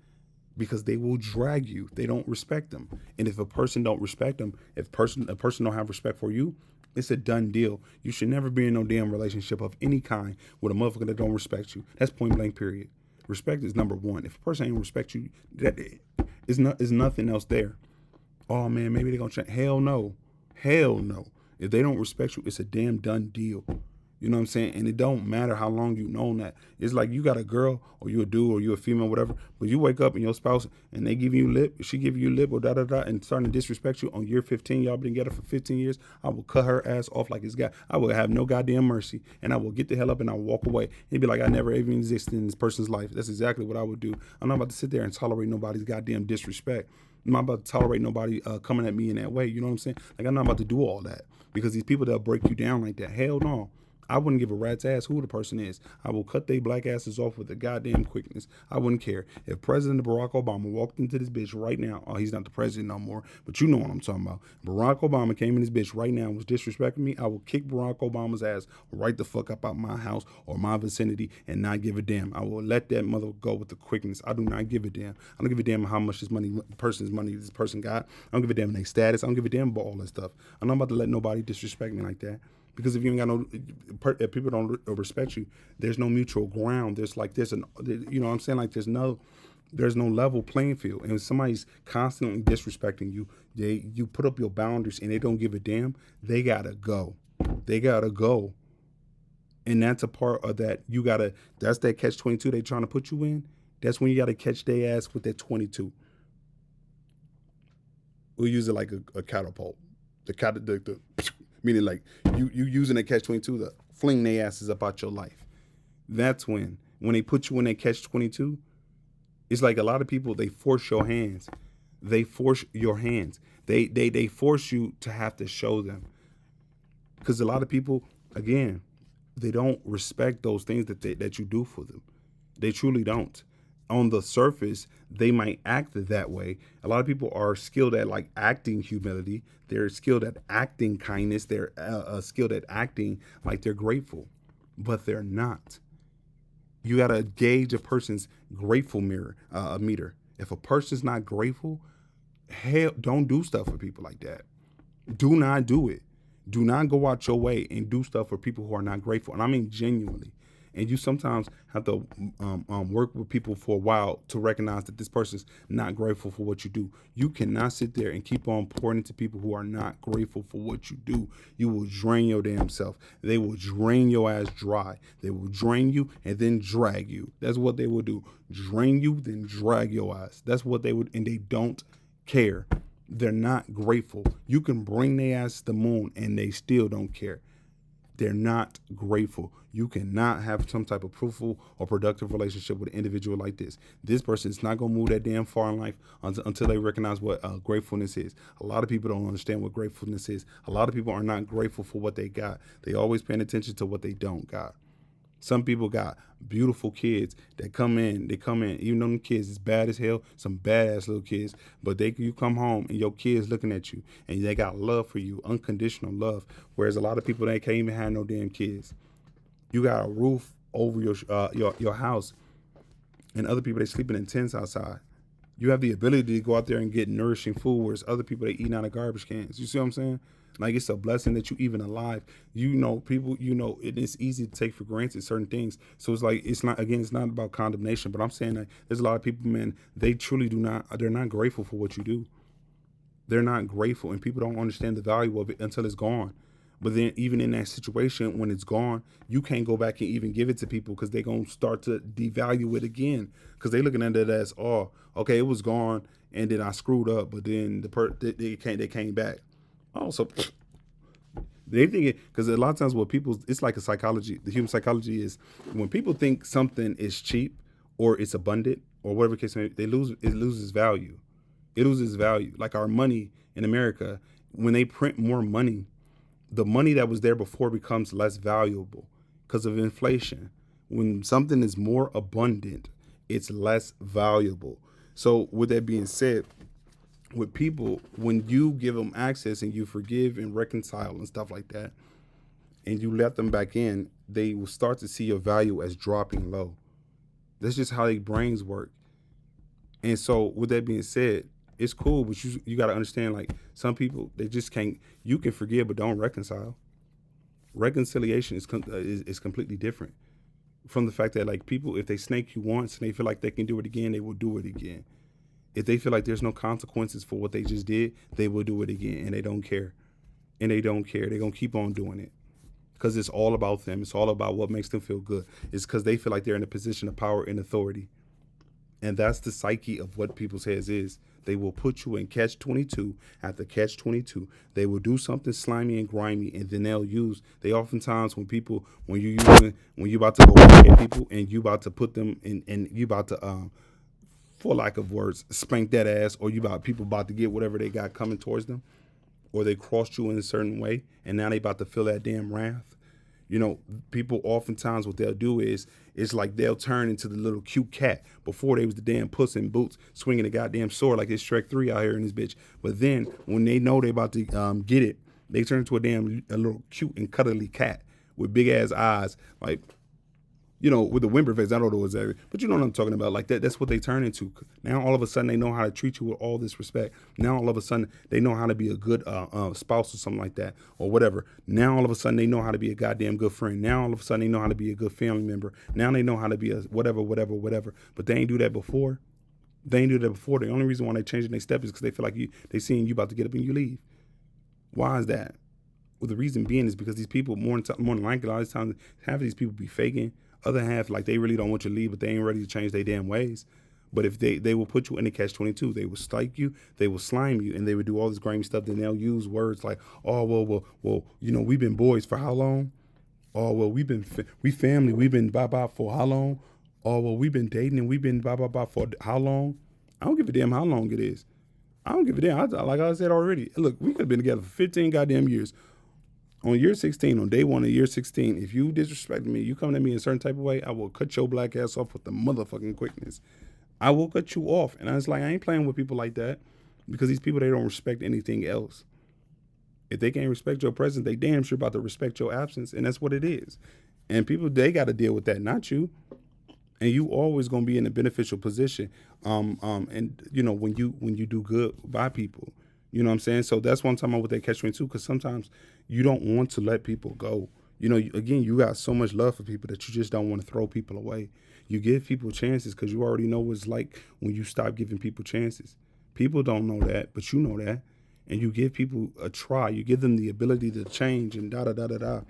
because they will drag you. They don't respect them. And if a person don't respect them, if a person don't have respect for you, it's a done deal. You should never be in no damn relationship of any kind with a motherfucker that don't respect you. That's point blank, period. Respect is number one. If a person ain't respect you, that is nothing else there. Oh man, maybe they're gonna change. Hell no. Hell no. If they don't respect you, it's a damn done deal. You know what I'm saying? And it don't matter how long you've known that. It's like you got a girl or you a dude or you a female, whatever, but you wake up and your spouse and they give you lip, she give you lip or da-da-da and starting to disrespect you on year 15, y'all been together for 15 years, I will cut her ass off like it's got. I will have no goddamn mercy, and I will get the hell up and I will walk away. It'd be like I never even existed in this person's life. That's exactly what I would do. I'm not about to sit there and tolerate nobody's goddamn disrespect. I'm not about to tolerate nobody coming at me in that way. You know what I'm saying? Like, I'm not about to do all that, because these people that'll break you down like that, hell no. I wouldn't give a rat's ass who the person is. I will cut they black asses off with a goddamn quickness. I wouldn't care. If President Barack Obama walked into this bitch right now, oh, he's not the president no more, but you know what I'm talking about. Barack Obama came in this bitch right now and was disrespecting me, I will kick Barack Obama's ass right the fuck up out my house or my vicinity and not give a damn. I will let that mother go with the quickness. I do not give a damn. I don't give a damn how much this person got. I don't give a damn their status. I don't give a damn about all that stuff. I'm not about to let nobody disrespect me like that. Because if you ain't got no, if people don't respect you, there's no mutual ground. There's you know what I'm saying? Like there's no level playing field. And if somebody's constantly disrespecting you, you put up your boundaries and they don't give a damn, they gotta go. They gotta go. And that's a part of that. That's that catch-22 they trying to put you in. That's when you gotta catch their ass with that 22. We'll use it like a catapult. Meaning like you using a catch-22 to fling their asses up out your life. That's when they put you in that catch-22, It's like a lot of people, they force your hands. They force your hands. They force you to have to show them. Because a lot of people, again, they don't respect those things that you do for them. They truly don't. On the surface, they might act that way. A lot of people are skilled at like acting humility. They're skilled at acting kindness. They're skilled at acting like they're grateful, but they're not. You gotta gauge a person's grateful meter. If a person's not grateful, hell, don't do stuff for people like that. Do not do it. Do not go out your way and do stuff for people who are not grateful. And I mean genuinely. And you sometimes have to work with people for a while to recognize that this person's not grateful for what you do. You cannot sit there and keep on pouring into people who are not grateful for what you do. You will drain your damn self. They will drain your ass dry. They will drain you and then drag you. That's what they will do. Drain you, then drag your ass. That's what they would, and they don't care. They're not grateful. You can bring their ass to the moon and they still don't care. They're not grateful. You cannot have some type of fruitful or productive relationship with an individual like this. This person is not going to move that damn far in life until they recognize what gratefulness is. A lot of people don't understand what gratefulness is. A lot of people are not grateful for what they got. They always paying attention to what they don't got. Some people got beautiful kids that come in. They come in, even though them kids is bad as hell, some badass little kids. But you come home and your kids looking at you, and they got love for you, unconditional love. Whereas a lot of people, they can't even have no damn kids. You got a roof over your house, and other people, they sleeping in tents outside. You have the ability to go out there and get nourishing food, whereas other people, they eating out of garbage cans. You see what I'm saying? Like, it's a blessing that you even alive. People, it's easy to take for granted certain things. So it's like, it's not about condemnation, but I'm saying that there's a lot of people, man, they truly they're not grateful for what you do. They're not grateful, and people don't understand the value of it until it's gone. But then even in that situation, when it's gone, you can't go back and even give it to people because they're going to start to devalue it again because they're looking at it as, oh, okay, it was gone and then I screwed up, but then they came back. Oh, so they think it, because a lot of times what people, it's like a psychology, the human psychology is when people think something is cheap or it's abundant or whatever case may be, it loses value. It loses value. Like our money in America, when they print more money, the money that was there before becomes less valuable because of inflation. When something is more abundant, it's less valuable. So with that being said, with people, when you give them access and you forgive and reconcile and stuff like that, and you let them back in, they will start to see your value as dropping low. That's just how their brains work. And so with that being said, it's cool, but you got to understand, like, some people, they just can't. You can forgive, but don't reconcile. Reconciliation is completely different from the fact that, like, people, if they snake you once and they feel like they can do it again, they will do it again. If they feel like there's no consequences for what they just did, they will do it again, and they don't care. And they don't care. They're gonna keep on doing it because it's all about them. It's all about what makes them feel good. It's because they feel like they're in a position of power and authority. And that's the psyche of what people's heads is. They will put you in catch 22 after catch 22. They will do something slimy and grimy, and then they oftentimes, when you about to go at people and you about to put them in, and you about to, for lack of words, spank that ass, or people about to get whatever they got coming towards them, or they crossed you in a certain way, and now they about to feel that damn wrath. People oftentimes what they'll do is, it's like they'll turn into the little cute cat. Before they was the damn Puss in Boots swinging the goddamn sword like it's Shrek 3 out here in this bitch. But then when they know they about to get it, they turn into a little cute and cuddly cat with big ass eyes, like, with the whimper face. I don't know exactly, but you know what I'm talking about. Like that. That's what they turn into. Now all of a sudden they know how to treat you with all this respect. Now all of a sudden they know how to be a good spouse or something like that, or whatever. Now all of a sudden they know how to be a goddamn good friend. Now all of a sudden they know how to be a good family member. Now they know how to be a whatever. But they ain't do that before. The only reason why they changing their step is because they feel like they seeing you about to get up and you leave. Why is that? Well, the reason being is because these people, more than likely, a lot of times, half of these people be faking. Other half, like, they really don't want you to leave, but they ain't ready to change their damn ways. But if they will put you in the catch-22, they will strike you, they will slime you, and they will do all this grimy stuff. Then they'll use words like, oh, well, we've been boys for how long? Oh, well, we family, we've been bye-bye for how long? Oh, well, we've been dating and we've been blah, blah, blah for how long? I don't give a damn how long it is. I don't give a damn. Like I said already, look, we could have been together for 15 goddamn years. On year 16, on day one of year 16, if you disrespect me, you come at me in a certain type of way, I will cut your black ass off with the motherfucking quickness. I will cut you off. And I was like, I ain't playing with people like that because these people, they don't respect anything else. If they can't respect your presence, they damn sure about to respect your absence. And that's what it is. And people, they got to deal with that, not you. And you always gonna be in a beneficial position. And when you do good by people, you know what I'm saying. So that's one time I with that catch 22 because sometimes you don't want to let people go. Again, you got so much love for people that you just don't want to throw people away. You give people chances because you already know what it's like when you stop giving people chances. People don't know that, but you know that, and you give people a try. You give them the ability to change and da da da da da,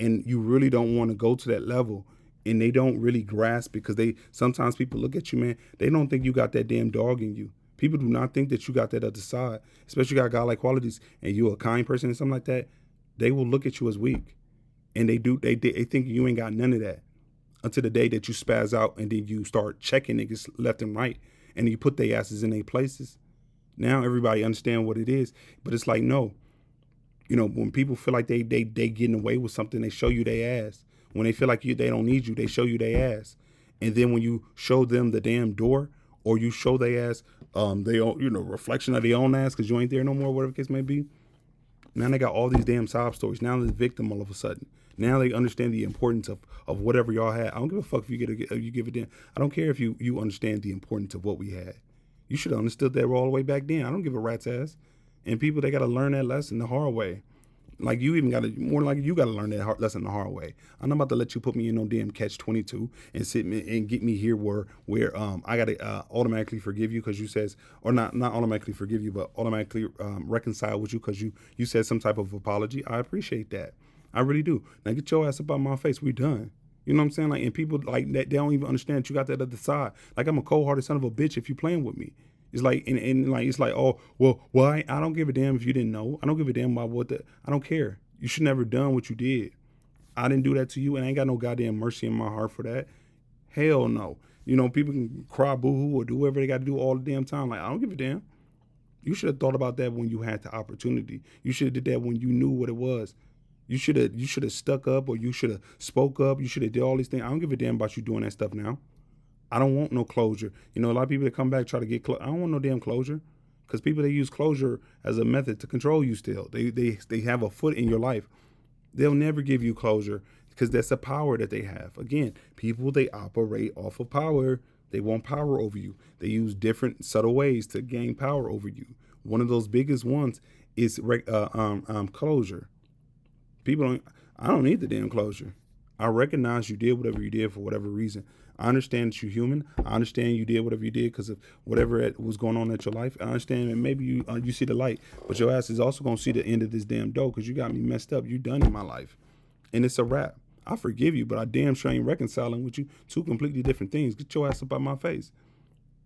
and you really don't want to go to that level, and they don't really grasp because they sometimes people look at you, man, they don't think you got that damn dog in you. People do not think that you got that other side, especially got godlike qualities and you're a kind person and something like that. They will look at you as weak, and they think you ain't got none of that until the day that you spaz out and then you start checking niggas left and right and you put their asses in their places. Now everybody understand what it is, but it's like, no, when people feel like they getting away with something, they show you their ass. When they feel like they don't need you, they show you their ass. And then when you show them the damn door, or you show their ass, they own, reflection of their own ass because you ain't there no more, whatever the case may be. Now they got all these damn sob stories. Now they're the victim all of a sudden. Now they understand the importance of whatever y'all had. I don't give a fuck if you give a damn. I don't care if you understand the importance of what we had. You should have understood that all the way back then. I don't give a rat's ass. And people, they got to learn that lesson the hard way. Like you even got to, more like you got to learn that lesson the hard way. I'm not about to let you put me in no damn catch 22 and sit me and get me here where I got to automatically forgive you because you says, or not automatically forgive you, but automatically reconcile with you because you said some type of apology. I appreciate that. I really do. Now get your ass up out my face. We done. You know what I'm saying? Like, and people like that, they don't even understand that you got that other side. Like, I'm a cold-hearted son of a bitch if you playing with me. It's like, and like, it's like, oh, well, I don't give a damn if you didn't know. I don't give a damn about I don't care. You should never done what you did. I didn't do that to you, and I ain't got no goddamn mercy in my heart for that. Hell no. People can cry boo-hoo or do whatever they got to do all the damn time. Like, I don't give a damn. You should have thought about that when you had the opportunity. You should have did that when you knew what it was. You should have stuck up, or you should have spoke up. You should have did all these things. I don't give a damn about you doing that stuff now. I don't want no closure. A lot of people that come back try to get I don't want no damn closure, because people, they use closure as a method to control you. Still, they have a foot in your life. They'll never give you closure because that's the power that they have. Again, people, they operate off of power. They want power over you. They use different subtle ways to gain power over you. One of those biggest ones is closure. People don't. I don't need the damn closure. I recognize you did whatever you did for whatever reason. I understand that you're human. I understand you did whatever you did because of whatever was going on in your life. I understand that maybe you see the light, but your ass is also gonna see the end of this damn door because you got me messed up. You done in my life, and it's a wrap. I forgive you, but I damn sure ain't reconciling with you. Two completely different things. Get your ass up out my face.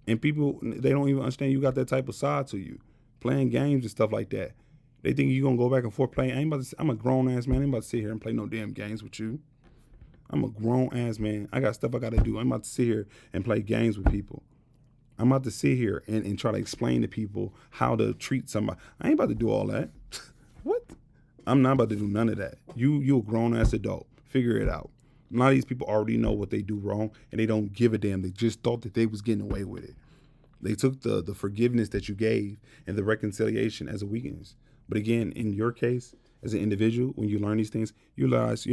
And people, they don't even understand you got that type of side to you, playing games and stuff like that. They think you're gonna go back and forth playing. I'm a grown ass man. I ain't about to sit here and play no damn games with you. I'm a grown ass man. I got stuff I gotta do. I'm about to sit here and play games with people. I'm about to sit here and try to explain to people how to treat somebody. I ain't about to do all that. What? I'm not about to do none of that. You a grown ass adult. Figure it out. A lot of these people already know what they do wrong and they don't give a damn. They just thought that they was getting away with it. They took the forgiveness that you gave and the reconciliation as a weakness. But again, in your case, as an individual, when you learn these things, you realize,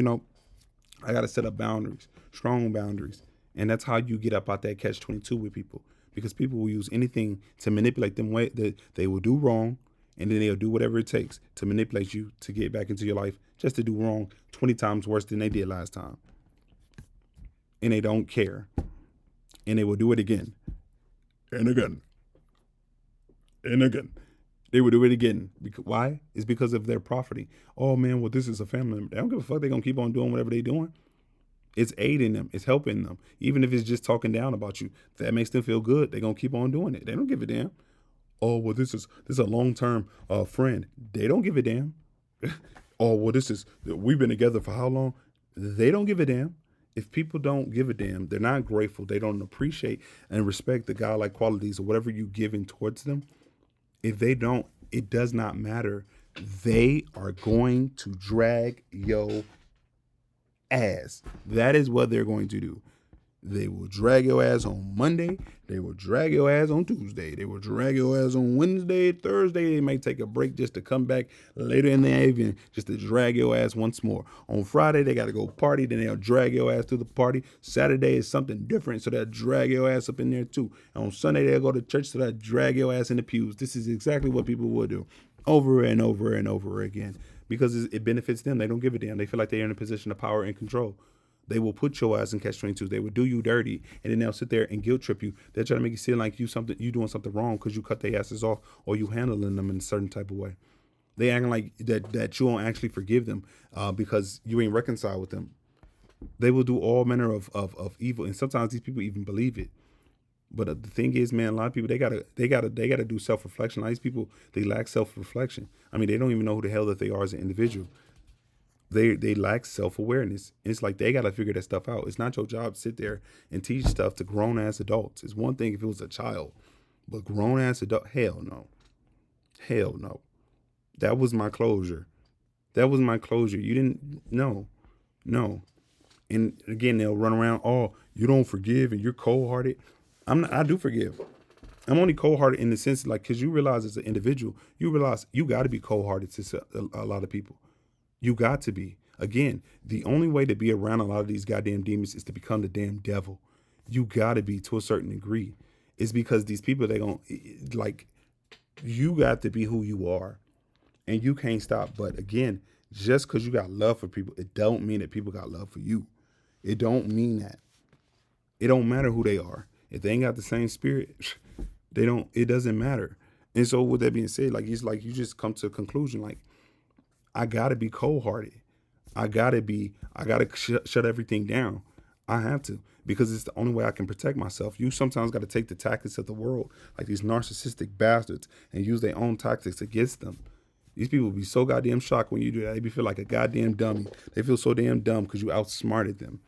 I got to set up boundaries, strong boundaries. And that's how you get up out that catch 22 with people, because people will use anything to manipulate them. That they will do wrong, and then they'll do whatever it takes to manipulate you to get back into your life, just to do wrong 20 times worse than they did last time. And they don't care. And they will do it again and again and again. They will do it again. Why? It's because of their property. Oh man, well, this is a family member. They don't give a fuck. They're gonna keep on doing whatever they're doing. It's aiding them. It's helping them. Even if it's just talking down about you, that makes them feel good. They're gonna keep on doing it. They don't give a damn. Oh well, this is a long-term friend. They don't give a damn. Oh well, we've been together for how long? They don't give a damn. If people don't give a damn, they're not grateful, they don't appreciate and respect the godlike qualities or whatever you giving towards them. If they don't, it does not matter. They are going to drag your ass. That is what they're going to do. They will drag your ass on Monday. They will drag your ass on Tuesday. They will drag your ass on Wednesday, Thursday. They may take a break just to come back later in the evening just to drag your ass once more. On Friday, they got to go party. Then they'll drag your ass to the party. Saturday is something different, so they'll drag your ass up in there too. And on Sunday, they'll go to church, so they'll drag your ass in the pews. This is exactly what people will do over and over and over again because it benefits them. They don't give a damn. They feel like they're in a position of power and control. They will put your ass in catch 22. They will do you dirty, and then they'll sit there and guilt trip you. They'll try to make you seem like you doing something wrong because you cut their asses off or you handling them in a certain type of way. They acting like that you won't actually forgive them because you ain't reconciled with them. They will do all manner of evil, and sometimes these people even believe it. But the thing is, man, a lot of people they gotta do self reflection. A lot of these people they lack self reflection. I mean, they don't even know who the hell that they are as an individual. They lack self-awareness. It's like they got to figure that stuff out. It's not your job to sit there and teach stuff to grown-ass adults. It's one thing if it was a child, but grown-ass adult, hell no. Hell no. That was my closure. That was my closure. You didn't, no, no. And again, they'll run around, oh, you don't forgive and you're cold-hearted. I do forgive. I'm only cold-hearted in the sense, like, because you realize as an individual, you realize you got to be cold-hearted to a lot of people. You got to be. Again, the only way to be around a lot of these goddamn demons is to become the damn devil. You got to be to a certain degree. It's because these people, they don't, like, you got to be who you are. And you can't stop. But again, just because you got love for people, it don't mean that people got love for you. It don't mean that. It don't matter who they are. If they ain't got the same spirit, it doesn't matter. And so with that being said, like, it's like you just come to a conclusion, like, I gotta be cold-hearted. I gotta shut everything down. I have to, because it's the only way I can protect myself. You sometimes got to take the tactics of the world, like these narcissistic bastards, and use their own tactics against them. These people be so goddamn shocked when you do that. They be feel like a goddamn dummy. They feel so damn dumb because you outsmarted them,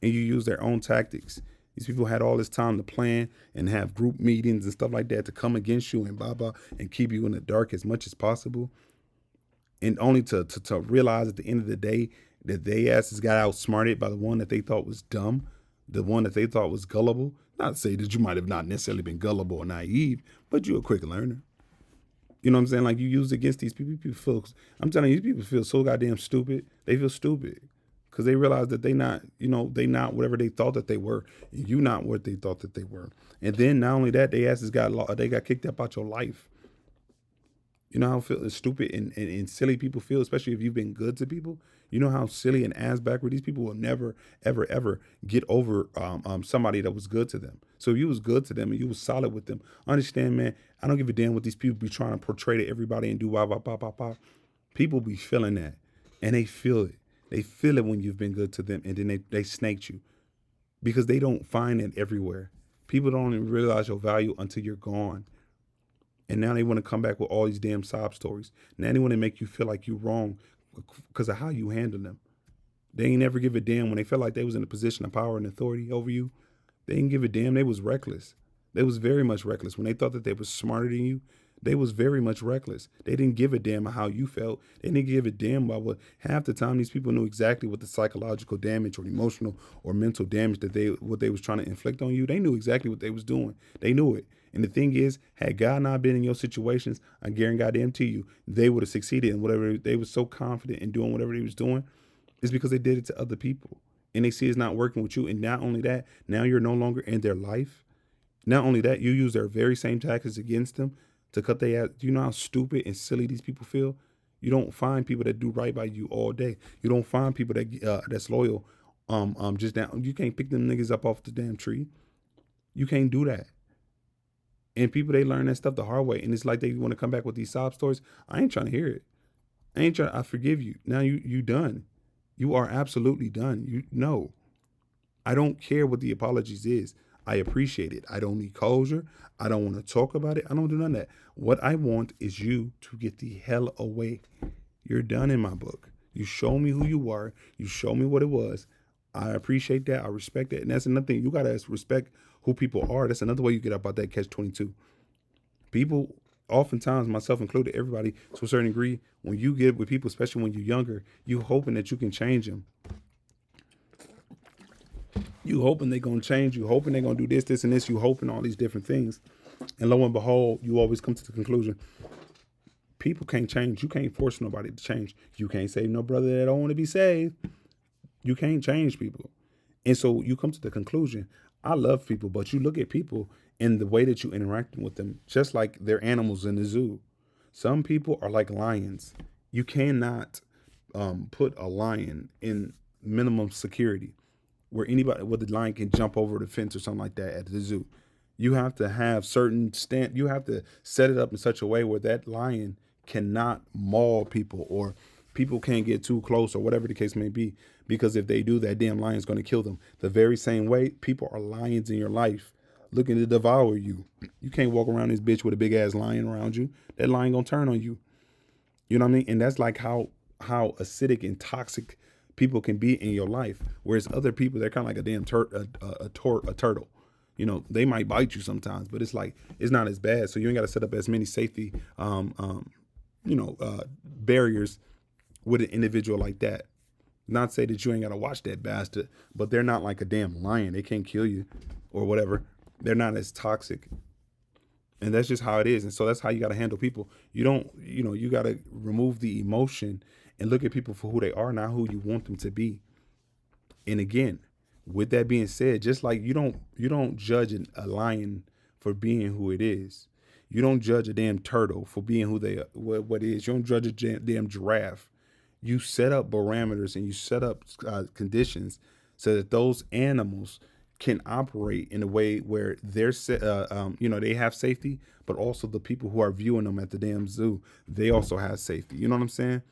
and you use their own tactics. These people had all this time to plan and have group meetings and stuff like that to come against you and blah blah and keep you in the dark as much as possible. And only to realize at the end of the day that they asses got outsmarted by the one that they thought was dumb, the one that they thought was gullible. Not to say that you might have not necessarily been gullible or naive, but you're a quick learner. You know what I'm saying? Like, you use against these people. I'm telling you, these people feel so goddamn stupid. They feel stupid because they realize that they not whatever they thought that they were, and you not what they thought that they were. And then not only that, they asses got kicked up out your life. You know how stupid and silly people feel, especially if you've been good to people. You know how silly and ass backward these people will never, ever, ever get over somebody that was good to them. So if you was good to them and you was solid with them, understand, man, I don't give a damn what these people be trying to portray to everybody and do blah, blah, blah, blah, blah. People be feeling that, and they feel it. They feel it when you've been good to them, and then they snaked you because they don't find it everywhere. People don't even realize your value until you're gone. And now they want to come back with all these damn sob stories. Now they want to make you feel like you're wrong because of how you handle them. They ain't never give a damn when they felt like they was in a position of power and authority over you. They didn't give a damn. They was reckless. They was very much reckless. When they thought that they was smarter than you, they was very much reckless. They didn't give a damn how you felt. They didn't give a damn about what. Half the time these people knew exactly what the psychological damage or emotional or mental damage that what they was trying to inflict on you. They knew exactly what they was doing. They knew it. And the thing is, had God not been in your situations, I guarantee you, they would have succeeded in whatever. They were so confident in doing whatever they was doing. It's because they did it to other people. And they see it's not working with you. And not only that, now you're no longer in their life. Not only that, you use their very same tactics against them to cut their ass. Do you know how stupid and silly these people feel? You don't find people that do right by you all day. You don't find people that that's loyal. Just down. You can't pick them niggas up off the damn tree. You can't do that. And people, they learn that stuff the hard way. And it's like they want to come back with these sob stories. I ain't trying to hear it. I forgive you. Now you done. You are absolutely done. You know. I don't care what the apologies is. I appreciate it. I don't need closure. I don't want to talk about it. I don't do none of that. What I want is you to get the hell away. You're done in my book. You show me who you were. You show me what it was. I appreciate that. I respect that. And that's another thing. You got to respect who people are. That's another way you get about that catch-22. People, oftentimes, myself included, everybody, to a certain degree, when you get with people, especially when you're younger, you hoping that you can change them. You hoping they're going to change. You hoping they're going to do this, this, and this. You hoping all these different things. And lo and behold, you always come to the conclusion, people can't change. You can't force nobody to change. You can't save no brother that don't want to be saved. You can't change people. And so you come to the conclusion, I love people, but you look at people in the way that you interact with them, just like they're animals in the zoo. Some people are like lions. You cannot put a lion in minimum security where the lion can jump over the fence or something like that at the zoo. You have to have you have to set it up in such a way where that lion cannot maul people, or people can't get too close, or whatever the case may be. Because if they do, that damn lion's going to kill them. The very same way, people are lions in your life looking to devour you. You can't walk around this bitch with a big ass lion around you. That lion going to turn on you. You know what I mean? And that's like how acidic and toxic people can be in your life. Whereas other people, they're kind of like a damn turtle. You know, they might bite you sometimes, but it's like, it's not as bad. So you ain't got to set up as many safety, barriers with an individual like that. Not say that you ain't got to watch that bastard, but they're not like a damn lion. They can't kill you or whatever. They're not as toxic. And that's just how it is. And so that's how you got to handle people. You got to remove the emotion and look at people for who they are, not who you want them to be. And again, with that being said, just like you don't judge a lion for being who it is. You don't judge a damn turtle for being who they are, what it is. You don't judge a damn giraffe. You set up parameters and you set up conditions so that those animals can operate in a way where they're they have safety, but also the people who are viewing them at the damn zoo, they also have safety. You know what I'm saying?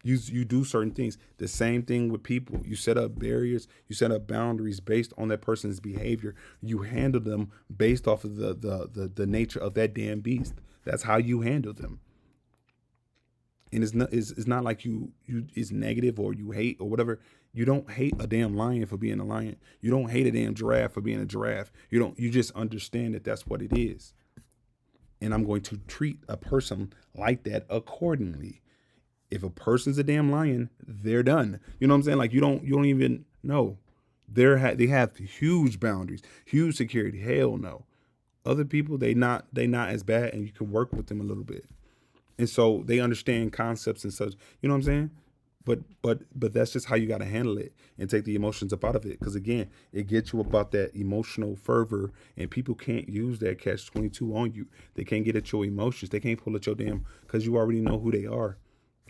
You do certain things. The same thing with people. You set up barriers. You set up boundaries based on that person's behavior. You handle them based off of the nature of that damn beast. That's how you handle them. And it's not like you it's negative or you hate or whatever. You don't hate a damn lion for being a lion. You don't hate a damn giraffe for being a giraffe. You just understand that that's what it is. And I'm going to treat a person like that accordingly. If a person's a damn lion, they're done. You know what I'm saying? Like you don't even know. They have huge boundaries, huge security. Hell no. Other people, they not as bad, and you can work with them a little bit. And so they understand concepts and such. You know what I'm saying? But that's just how you got to handle it and take the emotions up out of it. Because again, it gets you about that emotional fervor, and people can't use that catch-22 on you. They can't get at your emotions. They can't pull at your damn, because you already know who they are.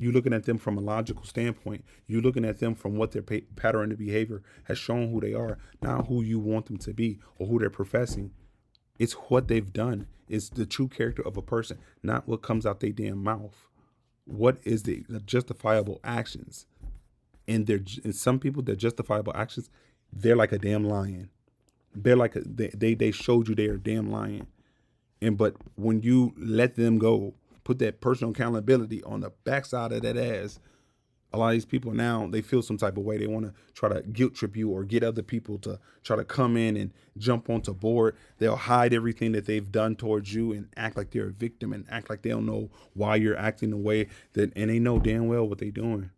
You're looking at them from a logical standpoint. You're looking at them from what their pattern of behavior has shown who they are, not who you want them to be or who they're professing. It's what they've done. It's the true character of a person, not what comes out their damn mouth. What is the justifiable actions? And some people, their justifiable actions, they're like a damn lion. They're like they showed you they're a damn lion. But when you let them go, put that personal accountability on the backside of that ass, a lot of these people now, they feel some type of way. They want to try to guilt trip you or get other people to try to come in and jump onto board. They'll hide everything that they've done towards you and act like they're a victim and act like they don't know why you're acting the way that, and they know damn well what they're doing.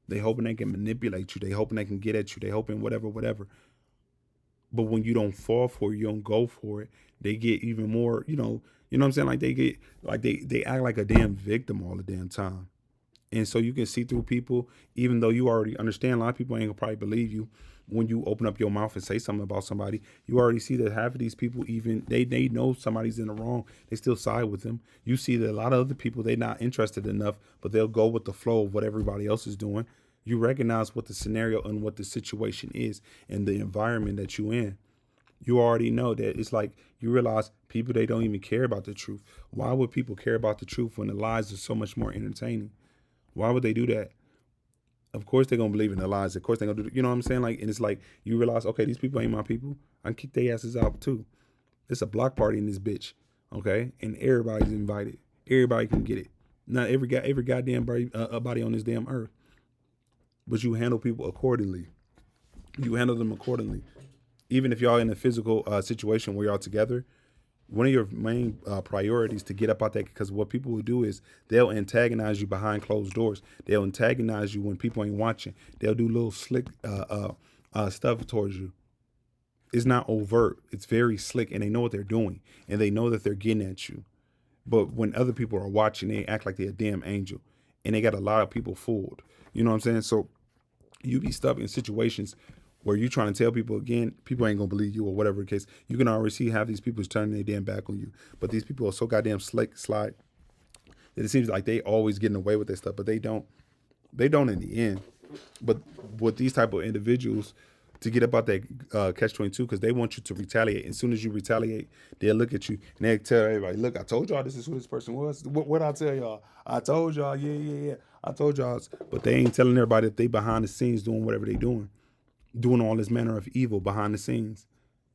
They hoping they can manipulate you. They hoping they can get at you. They hoping whatever. But when you don't fall for it, you don't go for it, they get even more, you know what I'm saying? Like they get, like they act like a damn victim all the damn time. And so you can see through people, even though you already understand, a lot of people ain't gonna probably believe you when you open up your mouth and say something about somebody. You already see that half of these people, even they know somebody's in the wrong, they still side with them. You see that a lot of other people, they're not interested enough, but they'll go with the flow of what everybody else is doing. You recognize what the scenario and what the situation is and the environment that you in. You already know that it's like you realize people, they don't even care about the truth. Why would people care about the truth when the lies are so much more entertaining? Why would they do that? Of course they're gonna believe in the lies. Of course they're gonna do, you know what I'm saying? Like, and it's like you realize, okay, these people ain't my people. I can kick their asses out too. It's a block party in this bitch, okay? And everybody's invited. Everybody can get it. Not every goddamn body on this damn earth. But you handle people accordingly. you handle them accordingly. Even if y'all in a physical situation where y'all together, one of your main priorities to get up out there, because what people will do is they'll antagonize you behind closed doors. They'll antagonize you when people ain't watching. They'll do little slick stuff towards you. It's not overt. It's very slick, and they know what they're doing, and they know that they're getting at you. But when other people are watching, they act like they're a damn angel, and they got a lot of people fooled. You know what I'm saying? So you be stuck in situations where you trying to tell people again, people ain't gonna believe you or whatever the case. You can already see half these people is turning their damn back on you. But these people are so goddamn slick, slide, that it seems like they always getting away with their stuff, but they don't. They don't in the end. But with these type of individuals, to get up out that catch-22, because they want you to retaliate. As soon as you retaliate, they'll look at you and they'll tell everybody, "Look, I told y'all this is who this person was. What I tell y'all? I told y'all, yeah. I told y'all." But they ain't telling everybody that they behind the scenes doing whatever they doing all this manner of evil behind the scenes.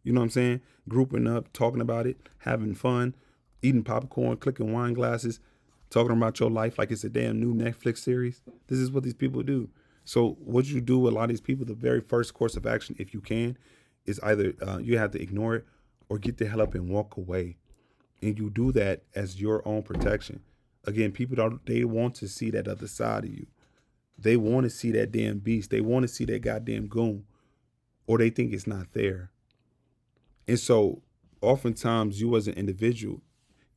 You know what I'm saying? Grouping up, talking about it, having fun, eating popcorn, clicking wine glasses, talking about your life like it's a damn new Netflix series. This is what these people do. So what you do with a lot of these people, the very first course of action, if you can, is either you have to ignore it or get the hell up and walk away. And you do that as your own protection. Again, people they want to see that other side of you. They want to see that damn beast. They want to see that goddamn goon, or they think it's not there. And so oftentimes you as an individual,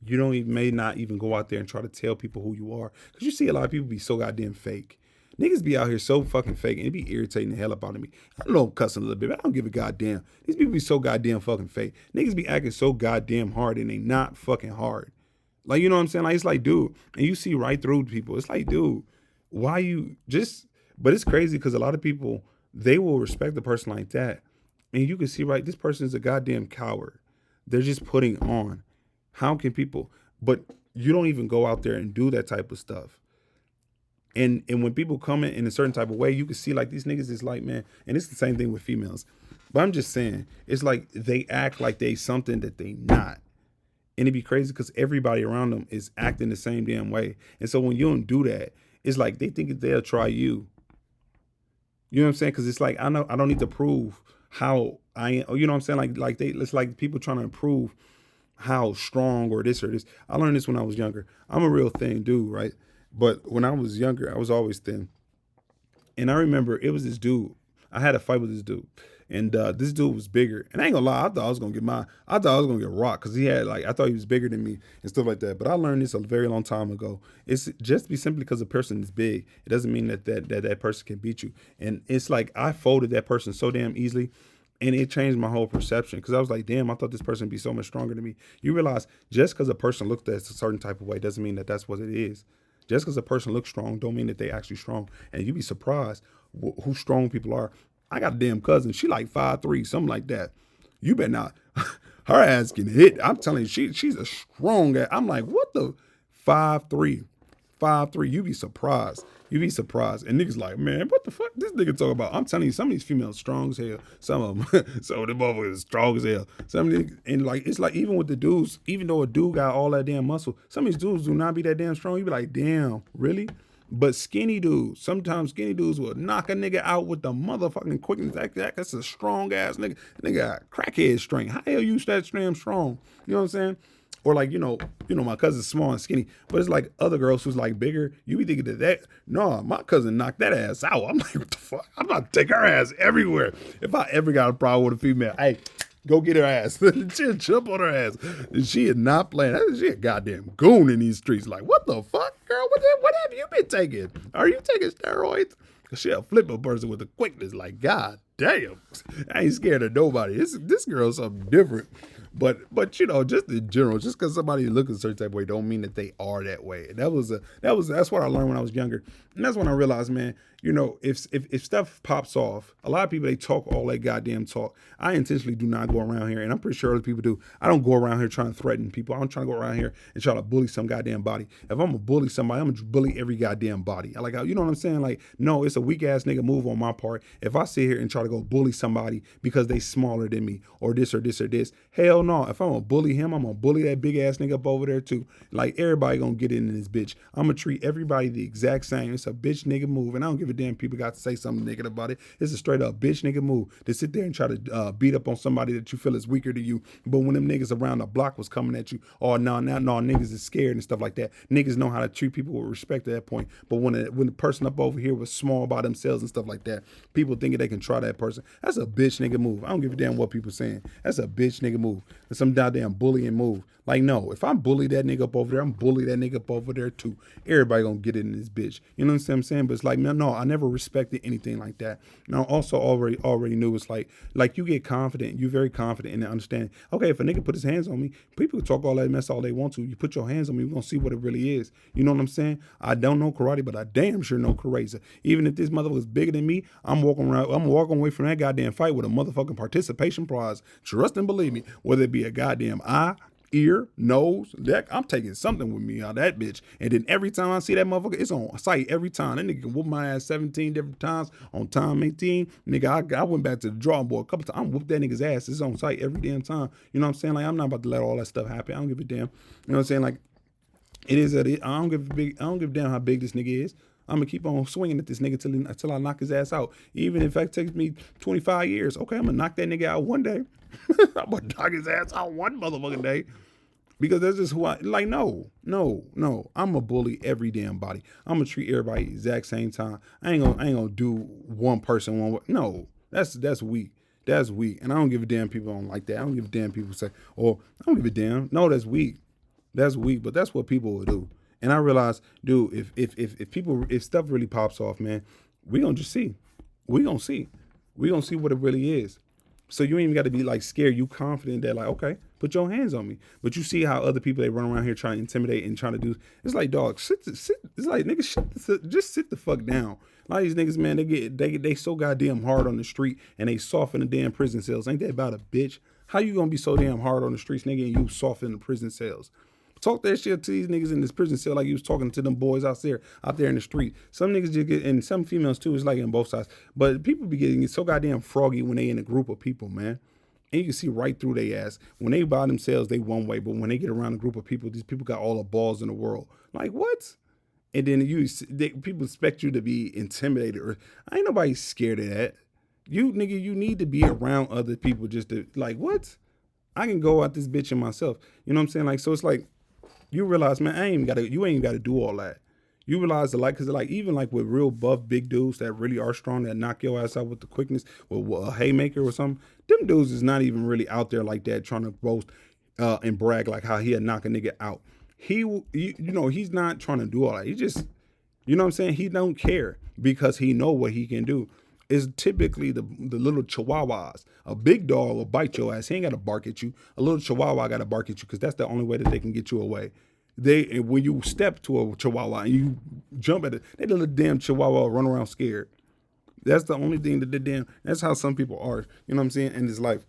you don't even, may not even go out there and try to tell people who you are. Because you see a lot of people be so goddamn fake. Niggas be out here so fucking fake, and it be irritating the hell up out of me. I know I'm cussing a little bit, but I don't give a goddamn. These people be so goddamn fucking fake. Niggas be acting so goddamn hard, and they not fucking hard. Like, you know what I'm saying? Like, it's like, dude, and you see right through people. It's like, dude, why you just, but it's crazy because a lot of people, they will respect a person like that. And you can see, right, this person is a goddamn coward. They're just putting on. How can people, but you don't even go out there and do that type of stuff. And when people come in a certain type of way, you can see like these niggas is like, man, and it's the same thing with females. But I'm just saying, it's like they act like they something that they not. And it'd be crazy because everybody around them is acting the same damn way. And so when you don't do that, it's like they think they'll try you. You know what I'm saying? Because it's like, I know I don't need to prove how I am. You know what I'm saying? It's like people trying to prove how strong or this or this. I learned this when I was younger. I'm a real thin dude, right? But when I was younger, I was always thin. And I remember it was this dude. I had a fight with this dude. And this dude was bigger. And I ain't gonna lie, I thought I was gonna get rocked because he had like, I thought he was bigger than me and stuff like that. But I learned this a very long time ago. It's just be simply because a person is big, it doesn't mean that person can beat you. And it's like I folded that person so damn easily. And it changed my whole perception because I was like, damn, I thought this person would be so much stronger than me. You realize just because a person looked at a certain type of way doesn't mean that that's what it is. Just because a person looks strong don't mean that they actually strong. And you'd be surprised who strong people are. I got a damn cousin. She like 5'3", something like that. You better not. Her ass can hit. I'm telling you, she's a strong ass. I'm like, what the 5'3", 5'3". You be surprised. You be surprised. And niggas like, man, what the fuck this nigga talking about? I'm telling you, some of these females strong as hell. Some of them, some of them motherfuckers strong as hell. Some of these, and like, it's like even with the dudes, even though a dude got all that damn muscle, some of these dudes do not be that damn strong. You be like, damn, really? But skinny dudes, sometimes skinny dudes will knock a nigga out with the motherfucking quickness. That's a strong ass nigga. Nigga got crackhead strength. How the hell you that damn strong? You know what I'm saying? Or like, you know, my cousin's small and skinny, but it's like other girls who's like bigger. You be thinking that no, my cousin knocked that ass out. I'm like, what the fuck? I'm about to take her ass everywhere. If I ever got a problem with a female, hey, go get her ass. She'll jump on her ass. And she is not playing. She a goddamn goon in these streets. Like, what the fuck, girl? What have you been taking? Are you taking steroids? Cause she'll flip a person with a quickness. Like, god damn. I ain't scared of nobody. This girl's something different. But you know, just in general, just because somebody looks a certain type of way don't mean that they are that way. And that's what I learned when I was younger. And that's when I realized, man, you know, if stuff pops off, a lot of people, they talk all that goddamn talk. I intentionally do not go around here, and I'm pretty sure other people do. I don't go around here trying to threaten people. I'm trying to go around here and try to bully some goddamn body. If I'm gonna bully somebody, I'm gonna bully every goddamn body. I like, you know what I'm saying? Like, no, it's a weak ass nigga move on my part. If I sit here and try to go bully somebody because they smaller than me or this or this or this, hell no. If I'm gonna bully him, I'm gonna bully that big ass nigga up over there too. Like, everybody gonna get in this bitch. I'm gonna treat everybody the exact same. It's a bitch nigga move, and I don't give give a damn people got to say something negative about it. It's a straight up bitch nigga move to sit there and try to beat up on somebody that you feel is weaker than you. But when them niggas around the block was coming at you, oh no, niggas is scared and stuff like that. Niggas know how to treat people with respect at that point. But when the person up over here was small by themselves and stuff like that, people thinking they can try that person. That's a bitch nigga move. I don't give a damn what people saying. That's a bitch nigga move. That's some goddamn bullying move. Like, no, if I bully that nigga up over there, I'm bully that nigga up over there too. Everybody gonna get it in this bitch. You know what I'm saying? But it's like, no, I never respected anything like that. Now, also already knew it's like you get confident. You're very confident in the understanding. Okay, if a nigga put his hands on me, people can talk all that mess all they want to. You put your hands on me, we're gonna see what it really is. You know what I'm saying? I don't know karate, but I damn sure know karate. Even if this motherfucker's bigger than me, I'm walking away from that goddamn fight with a motherfucking participation prize. Trust and believe me, whether it be a goddamn eye, ear, nose, neck, I'm taking something with me out of that bitch. And then every time I see that motherfucker, it's on sight every time. That nigga can whoop my ass 17 different times. On time 18, nigga, I went back to the drawing board a couple times. I'm whooped that nigga's ass. It's on sight every damn time. You know what I'm saying? Like, I'm not about to let all that stuff happen. I don't give a damn. You know what I'm saying? Like, it is that I don't give a damn how big this nigga is. I'm gonna keep on swinging at this nigga until I knock his ass out. Even if it takes me 25 years, okay, I'm gonna knock that nigga out one day. I'm gonna knock his ass out one motherfucking day. Because that's just who I like. No. I'm a bully every damn body. I'm gonna treat everybody the exact same time. I ain't gonna do one person one way. No, that's weak. That's weak. And I don't give a damn people don't like that. I don't give a damn people say, oh, I don't give a damn. No, that's weak. That's weak. But that's what people will do. And I realize, dude, if stuff really pops off, man, we gonna just see. We gonna see. We gonna see what it really is. So you ain't even got to be like scared. You confident that like, okay, put your hands on me. But you see how other people, they run around here trying to intimidate and trying to do. It's like, dog, sit. It's like, nigga, just sit the fuck down. A lot of these niggas, man, they so goddamn hard on the street and they soft in the damn prison cells. Ain't that about a bitch? How you gonna be so damn hard on the streets, nigga, and you soft in the prison cells? Talk that shit to these niggas in this prison cell like you was talking to them boys out there in the street. Some niggas just get, and some females too, it's like on both sides. But people be getting so goddamn froggy when they in a group of people, man. And you can see right through their ass. When they by themselves, they one way. But when they get around a group of people, these people got all the balls in the world. Like, what? And then people expect you to be intimidated. Or ain't nobody scared of that. You need to be around other people just to, like, what? I can go out this bitch in myself. You know what I'm saying? Like, so it's like, you realize, man, you ain't got to do all that. You realize because like even like with real buff big dudes that really are strong, that knock your ass out with the quickness, with a haymaker or something, them dudes is not even really out there like that trying to boast and brag like how he'll knock a nigga out. He's not trying to do all that. He just, you know what I'm saying? He don't care because he know what he can do. It's typically the little chihuahuas. A big dog will bite your ass. He ain't got to bark at you. A little chihuahua got to bark at you because that's the only way that they can get you away. When you step to a chihuahua and you jump at it, they let a damn chihuahua run around scared. That's the only thing that that's how some people are. You know what I'm saying? In this life.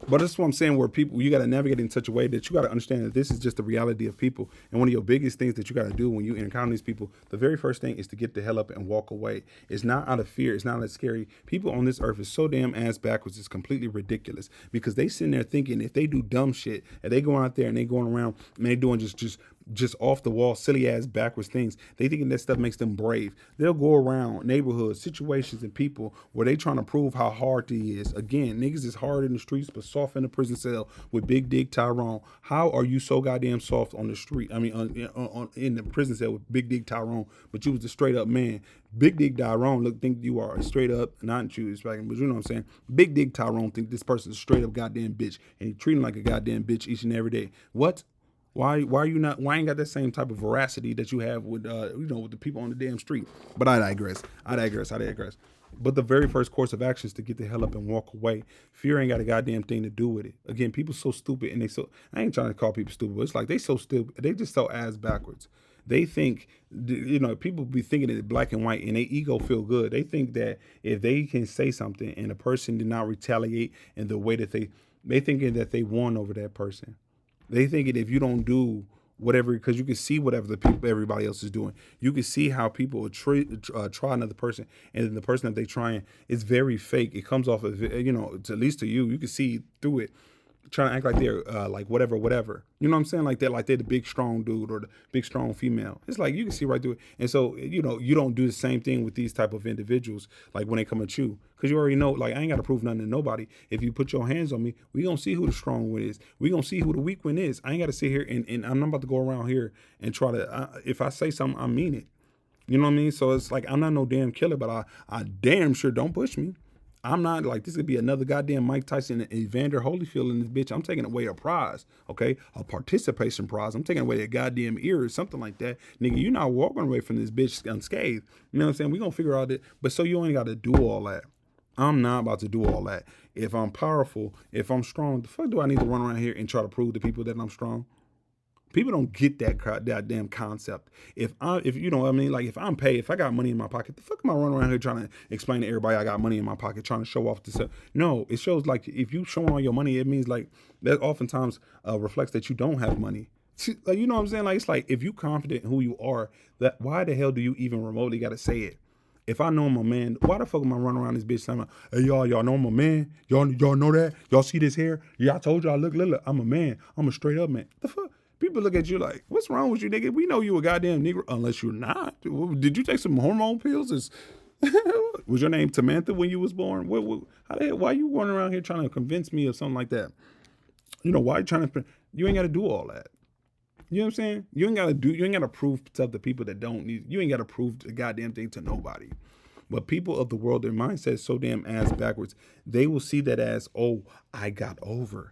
But that's what I'm saying, where people, you got to navigate in such a way that you got to understand that this is just the reality of people. And one of your biggest things that you got to do when you encounter these people, the very first thing is to get the hell up and walk away. It's not out of fear. It's not that scary. People on this earth is so damn ass backwards. It's completely ridiculous because they sitting there thinking if they do dumb shit and they go out there and they going around and they doing just off the wall, silly ass backwards things. They thinking that stuff makes them brave. They'll go around neighborhoods, situations, and people where they trying to prove how hard he is. Again, niggas is hard in the streets, but soft in the prison cell with Big Dick Tyrone. How are you so goddamn soft on the street? I mean, in the prison cell with Big Dick Tyrone, but you was a straight up man. Big Dick Tyrone think you are a straight up, not you, but you know what I'm saying? Big Dick Tyrone think this person's a straight up goddamn bitch, and he treat him like a goddamn bitch each and every day. What? Why ain't got that same type of veracity that you have with with the people on the damn street? But I digress. But the very first course of action is to get the hell up and walk away. Fear ain't got a goddamn thing to do with it. Again, people so stupid and I ain't trying to call people stupid, but it's like they so stupid. They just so ass backwards. They think, people be thinking that it's black and white and their ego feel good. They think that if they can say something and a person did not retaliate in the way that they thinking that they won over that person. They thinking if you don't do whatever, because you can see whatever everybody else is doing. You can see how people try another person, and then the person that they trying is very fake. It comes off of, at least to you can see through it. trying to act like they're like whatever. You know what I'm saying? Like they're the big strong dude or the big strong female. It's like you can see right through it. And so you don't do the same thing with these type of individuals. Like when they come at you, because you already know. Like I ain't got to prove nothing to nobody. If you put your hands on me, we gonna see who the strong one is. We gonna see who the weak one is. I ain't got to sit here and I'm not about to go around here and try to. If I say something, I mean it. You know what I mean? So it's like I'm not no damn killer, but I damn sure don't push me. I'm not like this could be another goddamn Mike Tyson and Evander Holyfield in this bitch. I'm taking away a prize, okay? A participation prize. I'm taking away a goddamn ear or something like that. Nigga, you're not walking away from this bitch unscathed. You know what I'm saying? We're gonna figure out it. But so you ain't gotta do all that. I'm not about to do all that. If I'm powerful, if I'm strong, the fuck do I need to run around here and try to prove to people that I'm strong? People don't get that damn concept. If you know what I mean, like if I'm paid, if I got money in my pocket, the fuck am I running around here trying to explain to everybody I got money in my pocket, trying to show off this? No, it shows like if you showing all your money, it means like that oftentimes reflects that you don't have money. Like, you know what I'm saying? Like it's like if you confident in who you are, that why the hell do you even remotely got to say it? If I know I'm a man, why the fuck am I running around this bitch saying, hey, y'all know I'm a man? Y'all know that? Y'all see this hair? Yeah, I told y'all, look, I'm a man. I'm a straight up man. The fuck? People look at you like, what's wrong with you, nigga? We know you a goddamn Negro, unless you're not. Did you take some hormone pills? Was your name Samantha when you was born? Why you running around here trying to convince me of something like that? Why you trying to, you ain't got to do all that. You know what I'm saying? You ain't got to prove stuff to people that don't need, you ain't got to prove the goddamn thing to nobody. But people of the world, their mindset is so damn ass backwards. They will see that as, oh, I got over.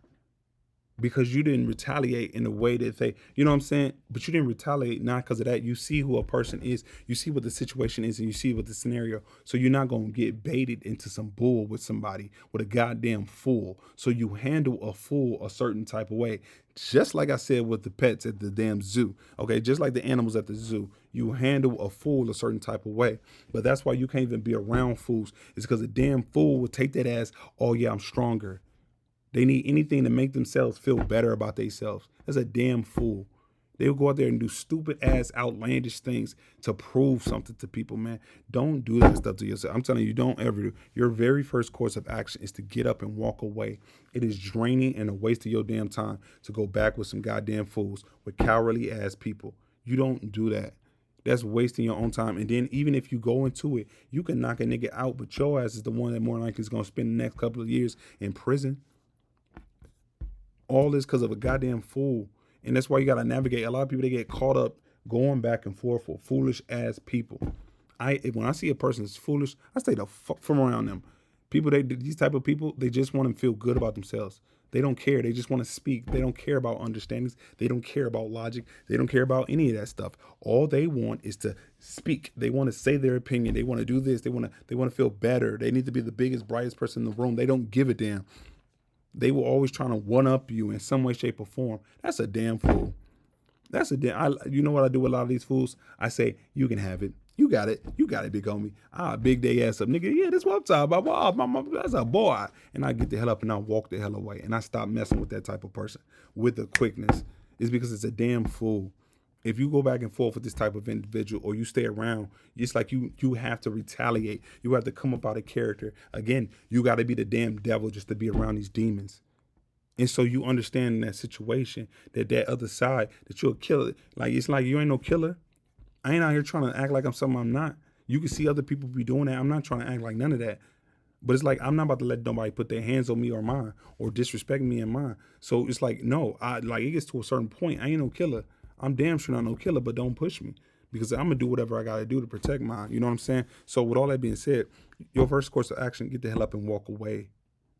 Because you didn't retaliate in the way that they, you know what I'm saying? But you didn't retaliate not because of that. You see who a person is. You see what the situation is and you see what the scenario. So you're not going to get baited into some bull with somebody, with a goddamn fool. So you handle a fool a certain type of way. Just like I said with the pets at the damn zoo. Okay, just like the animals at the zoo. You handle a fool a certain type of way. But that's why you can't even be around fools. It's because a damn fool will take that as, oh yeah, I'm stronger. They need anything to make themselves feel better about themselves. That's a damn fool. They'll go out there and do stupid ass outlandish things to prove something to people, man. Don't do that stuff to yourself. I'm telling you, don't ever do. Your very first course of action is to get up and walk away. It is draining and a waste of your damn time to go back with some goddamn fools, with cowardly ass people. You don't do that. That's wasting your own time. And then even if you go into it, you can knock a nigga out, but your ass is the one that more likely is going to spend the next couple of years in prison. All this because of a goddamn fool. And that's why you got to navigate. A lot of people, they get caught up going back and forth with foolish ass people. When I see a person that's foolish, I stay the fuck from around them. People, these type of people, they just want to feel good about themselves. They don't care. They just want to speak. They don't care about understandings. They don't care about logic. They don't care about any of that stuff. All they want is to speak. They want to say their opinion. They want to do this. They want to feel better. They need to be the biggest, brightest person in the room. They don't give a damn. They were always trying to one-up you in some way, shape, or form. That's a damn fool. You know what I do with a lot of these fools? I say, you can have it. You got it. You got it, big homie. Big day ass up. Nigga, yeah, that's what I'm talking about. That's a boy. And I get the hell up and I walk the hell away. And I stop messing with that type of person with the quickness. It's because it's a damn fool. If you go back and forth with this type of individual or you stay around, it's like you have to retaliate. You have to come up out of character. Again, you got to be the damn devil just to be around these demons. And so you understand in that situation that other side, that you're a killer. Like, it's like you ain't no killer. I ain't out here trying to act like I'm something I'm not. You can see other people be doing that. I'm not trying to act like none of that. But it's like, I'm not about to let nobody put their hands on me or mine or disrespect me and mine. So it's like, no, it gets to a certain point. I ain't no killer. I'm damn sure not no killer, but don't push me because I'm going to do whatever I got to do to protect mine. You know what I'm saying? So with all that being said, your first course of action, get the hell up and walk away.